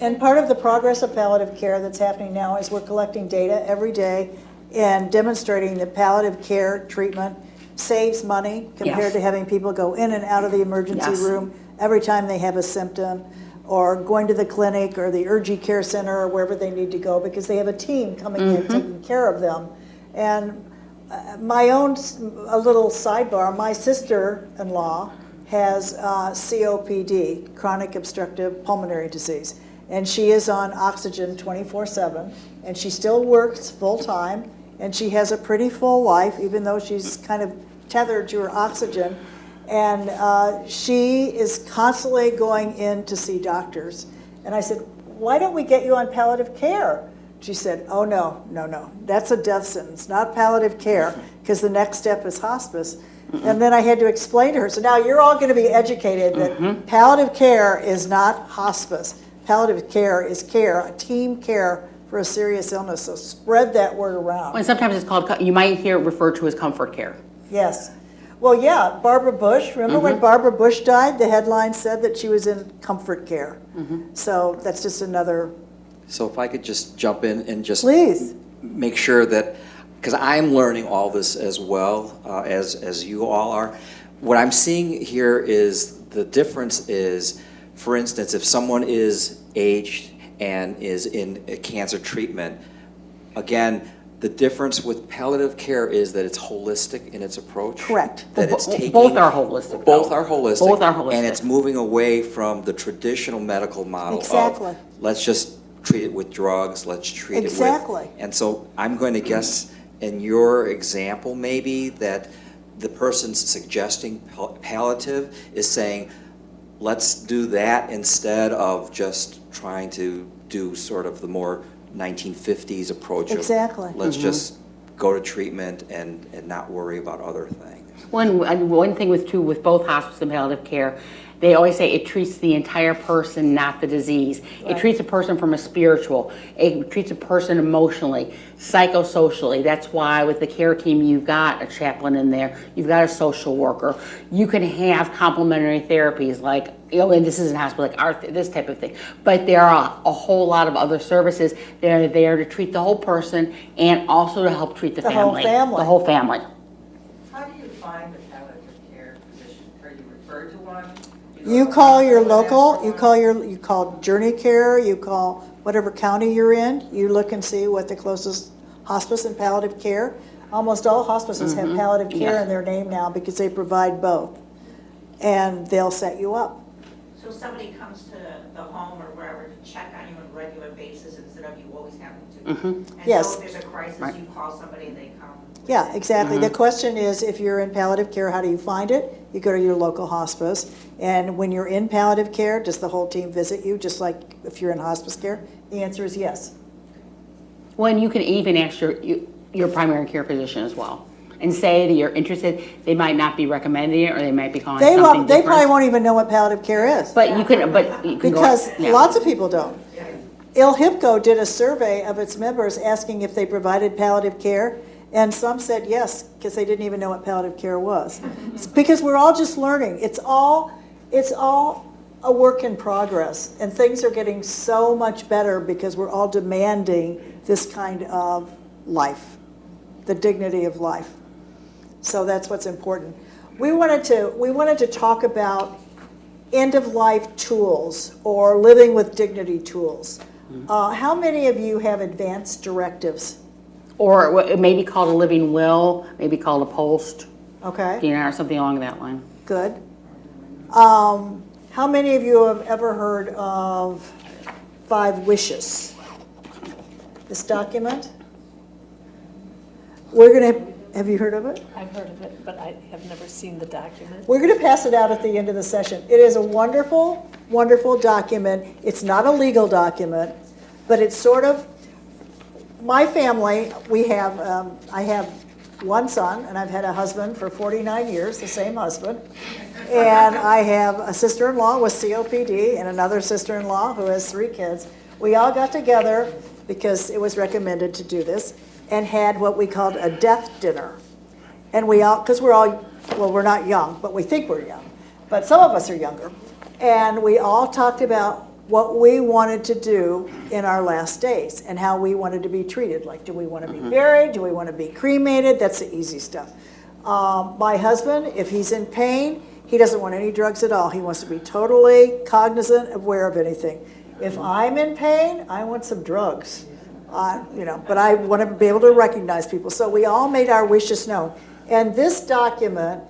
And part of the progress of palliative care that's happening now is we're collecting data every day and demonstrating that palliative care treatment saves money compared Yes. to having people go in and out of the emergency Yes. room every time they have a symptom, or going to the clinic or the urgent care center or wherever they need to go, because they have a team coming in taking care of them. And my own, a little sidebar, my sister-in-law has COPD, chronic obstructive pulmonary disease, and she is on oxygen 24/7, and she still works full-time, and she has a pretty full life, even though she's kind of tethered to her oxygen. And she is constantly going in to see doctors. And I said, why don't we get you on palliative care? She said, oh, no, that's a death sentence, not palliative care, because the next step is hospice. And then I had to explain to her, so now you're all going to be educated that palliative care is not hospice. Palliative care is care, a team care for a serious illness, so spread that word around. And sometimes it's called, you might hear it referred to as comfort care. Yes. Well, yeah, Barbara Bush, remember when Barbara Bush died, the headline said that she was in comfort care. So that's just another, So if I could just jump in and just please. make sure that, because I'm learning all this as well as you all are. What I'm seeing here is the difference is, for instance, if someone is aged and is in a cancer treatment, again, the difference with palliative care is that it's holistic in its approach. Correct. That it's taking, Both are holistic. Both though. are holistic. Both are holistic. And it's moving away from the traditional medical model Exactly. of let's just treat it with drugs, let's treat Exactly. it with. And so I'm going to guess in your example maybe that the person suggesting palliative is saying, let's do that instead of just trying to do sort of the more 1950s approach of Exactly. let's just go to treatment and not worry about other things. One thing with both hospice and palliative care, they always say it treats the entire person, not the disease. It treats a person from a spiritual, it treats a person emotionally, psychosocially. That's why with the care team, you've got a chaplain in there, you've got a social worker. You can have complementary therapies like, and this isn't hospital, like art, this type of thing. But there are a whole lot of other services that are there to treat the whole person and also to help treat the family. whole family. The whole family. How do you find a palliative care physician? Are you referred to one? You call your local, you call Journey Care, you call whatever county you're in, you look and see what the closest hospice and palliative care. Almost all hospices have palliative care in their name now because they provide both. And they'll set you up. So somebody comes to the home or wherever to check on you on a regular basis instead of you always having to. And Yes. so if there's a crisis, you call somebody and they come. Yeah, exactly. The question is, if you're in palliative care, how do you find it? You go to your local hospice. And when you're in palliative care, does the whole team visit you, just like if you're in hospice care? The answer is yes. Well, and you can even ask your primary care physician as well and say that you're interested. They might not be recommending it, or they might be calling it something They different. probably won't even know what palliative care is. But you can Because go, yeah. lots of people don't. ILHIPCO did a survey of its members asking if they provided palliative care, and some said yes, because they didn't even know what palliative care was. It's because we're all just learning. It's all a work in progress, and things are getting so much better because we're all demanding this kind of life, the dignity of life. So that's what's important. We wanted to talk about end-of-life tools or living with dignity tools. How many of you have advanced directives? Or it may be called a living will, maybe called a post, Okay, or something along that line. good. How many of you have ever heard of 5 wishes? This document? We're going to Have you heard of it? I've heard of it, but I have never seen the document. We're going to pass it out at the end of the session. It is a wonderful, wonderful document. It's not a legal document, but it's sort of, my family, I have one son, and I've had a husband for 49 years, the same husband. And I have a sister-in-law with COPD and another sister-in-law who has 3 kids. We all got together because it was recommended to do this and had what we called a death dinner. And we all, because we're all, well, we're not young, but we think we're young. But some of us are younger. And we all talked about what we wanted to do in our last days and how we wanted to be treated. Like, do we want to be buried? Do we want to be cremated? That's the easy stuff. My husband, if he's in pain, he doesn't want any drugs at all. He wants to be totally cognizant, aware of anything. If I'm in pain, I want some drugs. But I want to be able to recognize people. So we all made our wishes known. And this document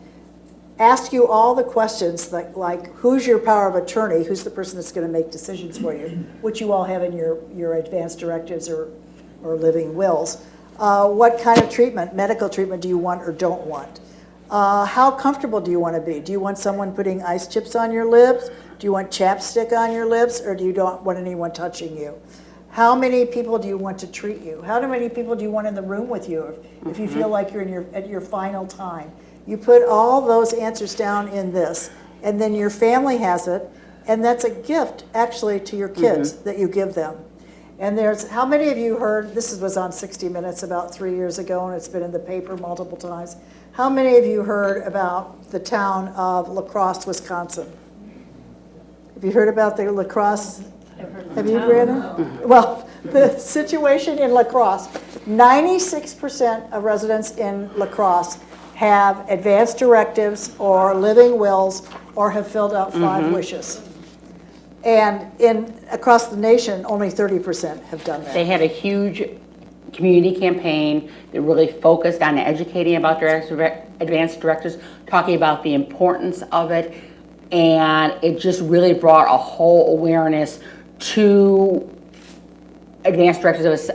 asks you all the questions like who's your power of attorney, who's the person that's going to make decisions for you, which you all have in your advance directives or living wills. What kind of treatment, medical treatment, do you want or don't want? How comfortable do you want to be? Do you want someone putting ice chips on your lips? Do you want chapstick on your lips, or do you don't want anyone touching you? How many people do you want to treat you? How many people do you want in the room with you if you feel like you're at your final time? You put all those answers down in this, and then your family has it, and that's a gift actually to your kids that you give them. And how many of you heard, this was on 60 Minutes about 3 years ago, and it's been in the paper multiple times. How many of you heard about the town of La Crosse, Wisconsin? Have you heard about the La Crosse? Have you, Brandyn? Well, the situation in La Crosse, 96% of residents in La Crosse have advance directives or living wills or have filled out 5 wishes. And across the nation, only 30% have done that. They had a huge community campaign that really focused on educating about their advanced directives, talking about the importance of it, and it just really brought a whole awareness to advanced directives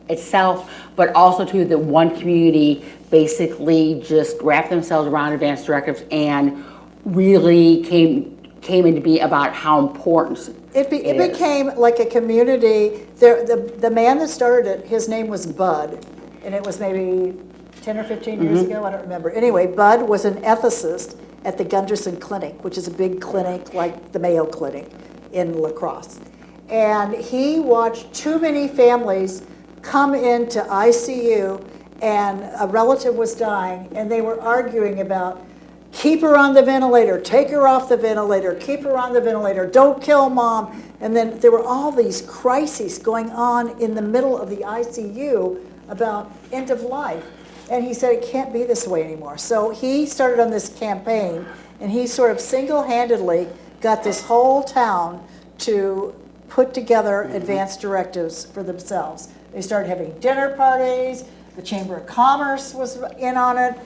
itself, but also to the one community basically just wrapped themselves around advanced directives and really came into be about how important it became like a community. The man that started it, his name was Bud, and it was maybe 10 or 15 years ago, I don't remember. Anyway, Bud was an ethicist at the Gunderson Clinic, which is a big clinic like the Mayo Clinic in La Crosse. And he watched too many families come into ICU, and a relative was dying, and they were arguing about, keep her on the ventilator, take her off the ventilator, keep her on the ventilator, don't kill mom. And then there were all these crises going on in the middle of the ICU about end of life. And he said, it can't be this way anymore. So he started on this campaign, and he sort of single-handedly got this whole town to put together advanced directives for themselves. They started having dinner parties, the Chamber of Commerce was in on it,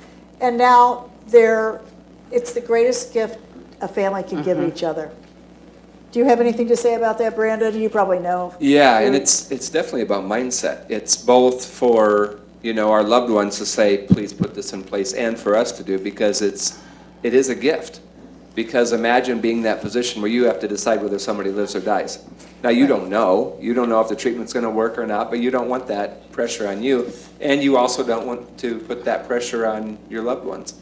and now it's the greatest gift a family can give each other. Do you have anything to say about that, Brandyn? You probably know. Yeah, and it's definitely about mindset. It's both for our loved ones to say, please put this in place, and for us to do, because it is a gift. Because imagine being in that position where you have to decide whether somebody lives or dies. Now, you don't know. You don't know if the treatment's going to work or not, but you don't want that pressure on you. And you also don't want to put that pressure on your loved ones.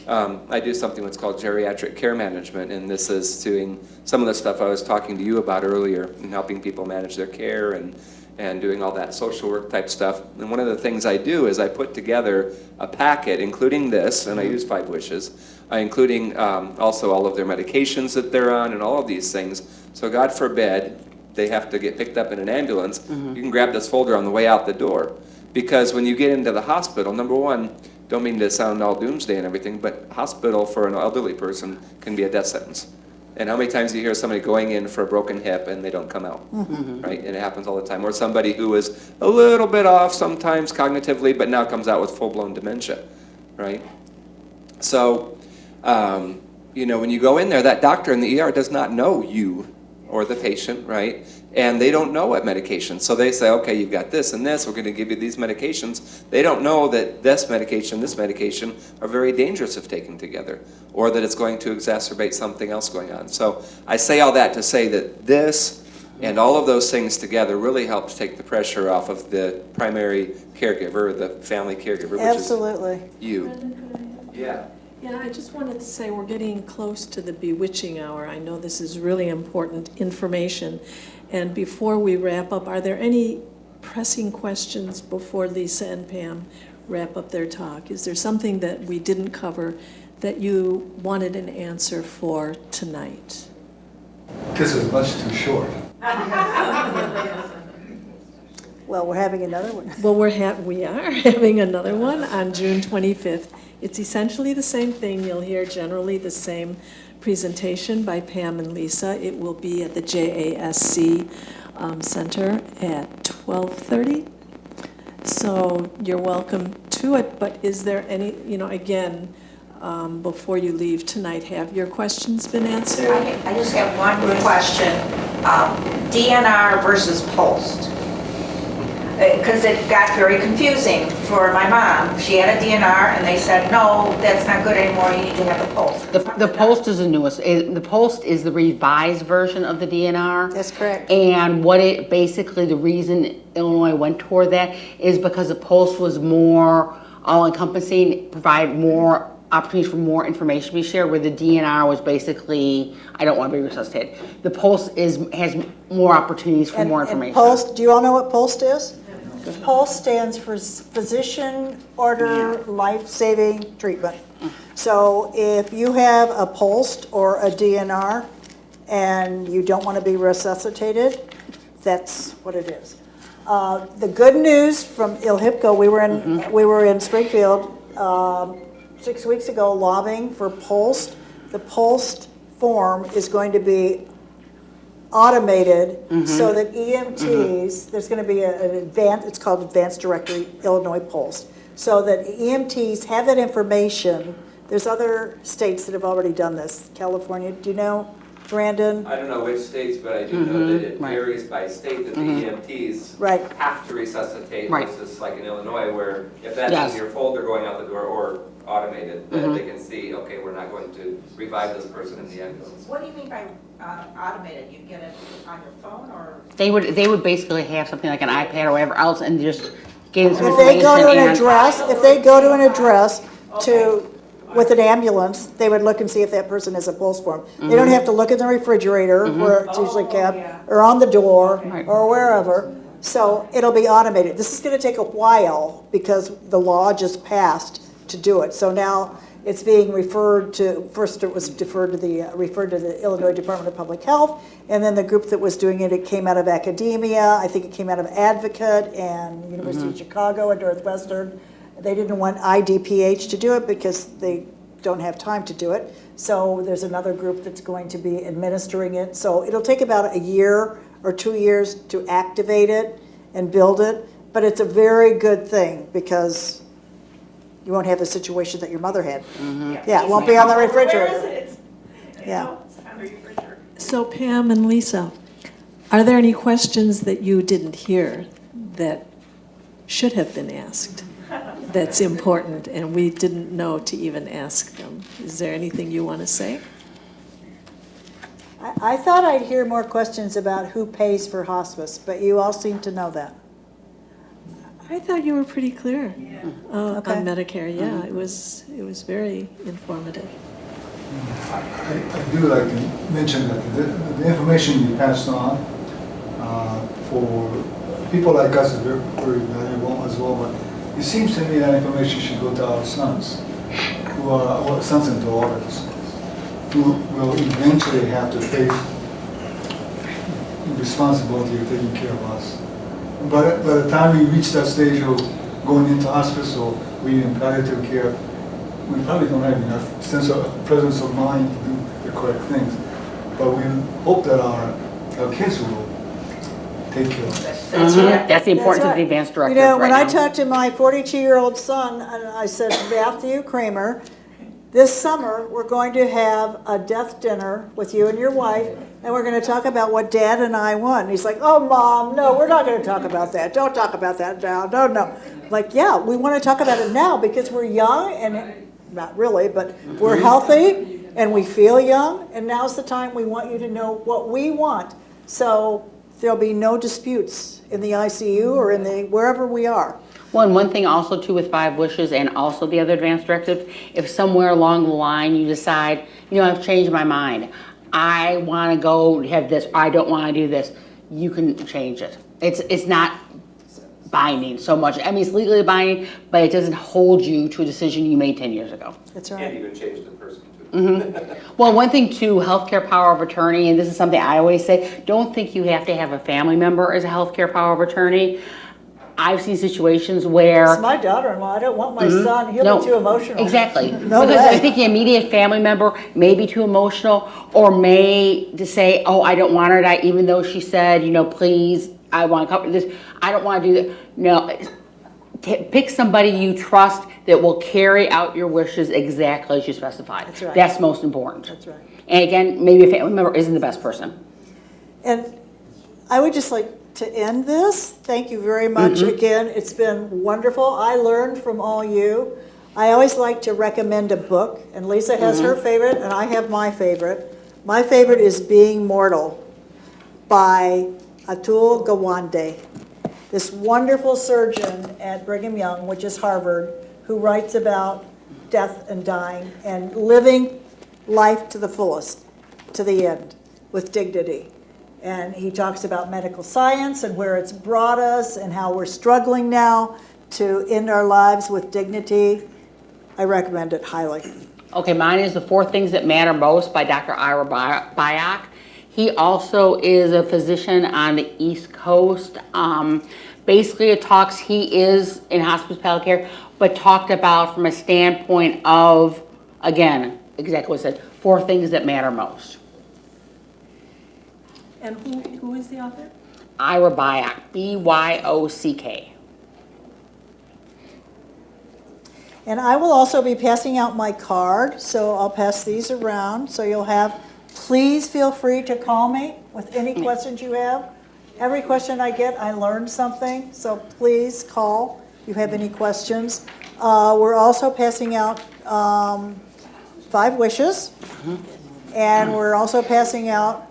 I do something that's called geriatric care management, and this is doing some of the stuff I was talking to you about earlier, and helping people manage their care and doing all that social work type stuff. And one of the things I do is I put together a packet, including this, and I use 5 wishes, including also all of their medications that they're on and all of these things. So God forbid they have to get picked up in an ambulance, you can grab this folder on the way out the door. Because when you get into the hospital, number one, don't mean to sound all doomsday and everything, but hospital for an elderly person can be a death sentence. And how many times do you hear somebody going in for a broken hip and they don't come out, right? And it happens all the time. Or somebody who is a little bit off sometimes cognitively, but now comes out with full-blown dementia, right? So, when you go in there, that doctor in the ER does not know you. or the patient, right? And they don't know what medication. So they say, okay, you've got this and this, we're gonna give you these medications. They don't know that this medication are very dangerous if taken together, or that it's going to exacerbate something else going on. So I say all that to say that this and all of those things together really help to take the pressure off of the primary caregiver, the family caregiver, which Absolutely. is you. Yeah. Yeah, I just wanted to say we're getting close to the bewitching hour. I know this is really important information. And before we wrap up, are there any pressing questions before Lisa and Pam wrap up their talk? Is there something that we didn't cover that you wanted an answer for tonight? This is much too short. Well, we're having another one. Well, we are having another one on June 25th. It's essentially the same thing. You'll hear generally the same presentation by Pam and Lisa. It will be at the JASC Center at 12:30. So you're welcome to it, but is there any, again, before you leave tonight, have your questions been answered? I just have one question. DNR versus post. Because it got very confusing for my mom. She had a DNR and they said, no, that's not good anymore, you need to have the post. The Post is the newest. The Post is the revised version of the DNR. That's correct. And what it basically, the reason Illinois went toward that is because the Post was more all-encompassing, provide more opportunities for more information to be shared, where the DNR was basically, I don't want to be resuscitated. The Post has more opportunities for more information. And POST, do you all know what POST is? POST stands for Physician Order Life-Saving Treatment. So if you have a POST or a DNR and you don't want to be resuscitated, that's what it is. The good news from ILHIPCO, we were in Springfield 6 weeks ago lobbying for POST. The POST form is going to be automated so that EMTs, there's going to be it's called Advanced Directory Illinois Post, so that EMTs have that information. There's other states that have already done this. California, do you know, Brandyn? I don't know which states, but I do know that it varies by state, that the EMTs have to resuscitate versus like in Illinois, where if that's in your folder going out the door or automated, that they can see, okay, we're not going to revive this person in the ambulance. What do you mean by automated? You get it on your phone or? They would basically have something like an iPad or whatever else and just give them some If they go to an information address, with an ambulance, they would look and see if that person has a pulse form. They don't have to look in the refrigerator where it's usually kept, or on the door, or wherever. So it'll be automated. This is going to take a while because the law just passed to do it. So now it's being referred to. First, it was referred to the Illinois Department of Public Health, and then the group that was doing it, it came out of academia. I think it came out of Advocate and University of Chicago and Northwestern. They didn't want IDPH to do it because they don't have time to do it. So there's another group that's going to be administering it. So it'll take about a year or 2 years to activate it and build it. But it's a very good thing because you won't have the situation that your mother had. Yeah, it won't be on the refrigerator. Where is it? Yeah. It's on the refrigerator. So Pam and Lisa, are there any questions that you didn't hear that should have been asked? That's important, and we didn't know to even ask them. Is there anything you want to say? I thought I'd hear more questions about who pays for hospice, but you all seem to know that. I thought you were pretty clear on Okay. Medicare. Yeah, it was very informative. I do like to mention that the information you passed on for people like us is very, very valuable as well, but it seems to me that information should go to our sons, who are our sons and daughters, who will eventually have to face the responsibility of taking care of us. But by the time we reach that stage of going into hospice or we in palliative care, we probably don't have enough presence of mind to do the correct things. But we hope that our kids will take care of us. That's the importance That's of the right. advanced directive. You know, when right I now. talked to my 42-year-old son, and I said, Matthew Cramer, This summer, we're going to have a death dinner with you and your wife, and we're going to talk about what Dad and I want. And he's like, oh, Mom, no, we're not going to talk about that. Don't talk about that now. No. Like, yeah, we want to talk about it now because we're young, and not really, but we're healthy, and we feel young, and now's the time we want you to know what we want. So there'll be no disputes in the ICU or in the wherever we are. Well, and one thing also too with 5 wishes and also the other advance directives, if somewhere along the line you decide, I've changed my mind, I want to go have this, I don't want to do this, you can change it. It's not binding so much. I mean, it's legally binding, but it doesn't hold you to a decision you made 10 years ago. That's right. And you can change the person too. Well, one thing too, healthcare power of attorney, and this is something I always say, don't think you have to have a family member as a healthcare power of attorney. I've seen situations where... It's my daughter-in-law. I don't want my son. He'll be too emotional. Exactly. No because way. I think the immediate family member may be too emotional or may just say, oh, I don't want her to die, even though she said, please, I want to cover this. I don't want to do that. No. Pick somebody you trust that will carry out your wishes exactly as you specified. That's right. That's most important. That's right. And again, maybe a family member isn't the best person. And I would just like to end this. Thank you very much again. It's been wonderful. I learned from all you. I always like to recommend a book, and Lisa has her favorite, and I have my favorite. My favorite is Being Mortal by Atul Gawande, this wonderful surgeon at Brigham Young, which is Harvard, who writes about death and dying and living life to the fullest, to the end, with dignity. And he talks about medical science and where it's brought us and how we're struggling now to end our lives with dignity. I recommend it highly. Okay, mine is The 4 Things That Matter Most by Dr. Ira Byock. He also is a physician on the East Coast. Basically, it talks, he is in hospice palliative care, but talked about from a standpoint of, again, exactly what I said, 4 things that matter most. And who is the author? Ira Byock, B-Y-O-C-K. And I will also be passing out my card, so I'll pass these around. So you'll have, please feel free to call me with any questions you have. Every question I get, I learn something, so please call if you have any questions. We're also passing out 5 wishes, and we're also passing out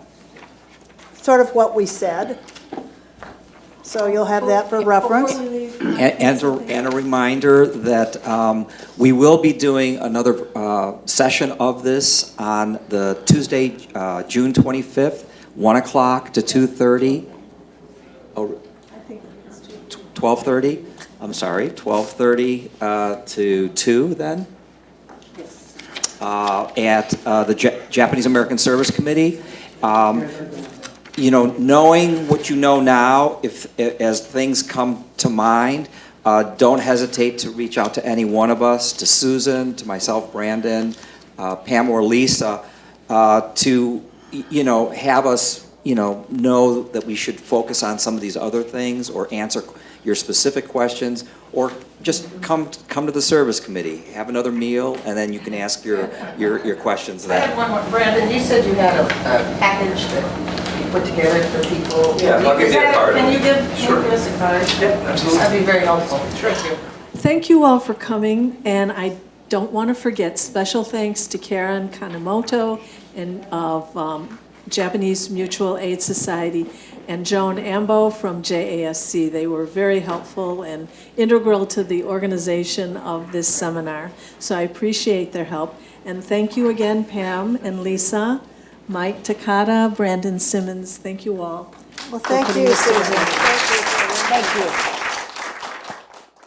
sort of what we said. So you'll have that for reference. And a reminder that we will be doing another session of this on the Tuesday, June 25th, 1 o'clock to 2:30. Oh, 12:30. I'm sorry, 12:30 to 2 then. At the Japanese American Service Committee. Knowing what you know now, as things come to mind, don't hesitate to reach out to any one of us, to Susan, to myself, Brandyn, Pam or Lisa, to, have us, know that we should focus on some of these other things or answer your specific questions, or just come to the service committee, have another meal, and then you can ask your questions I then. had one more. Brandyn, you said you had a package that you put together for people. Yeah, I'll give you a card. Can you give us a card? Yep, absolutely. That'd be very helpful. Thank you. Thank you all for coming, and I don't want to forget special thanks to Karen Kanemoto and of Japanese Mutual Aid Society and Joan Ambo from JASC. They were very helpful and integral to the organization of this seminar, so I appreciate their help. And thank you again, Pam and Lisa, Mike Takada, Brandyn Simmons. Thank you all. Well, thank you, Susan. Thank you.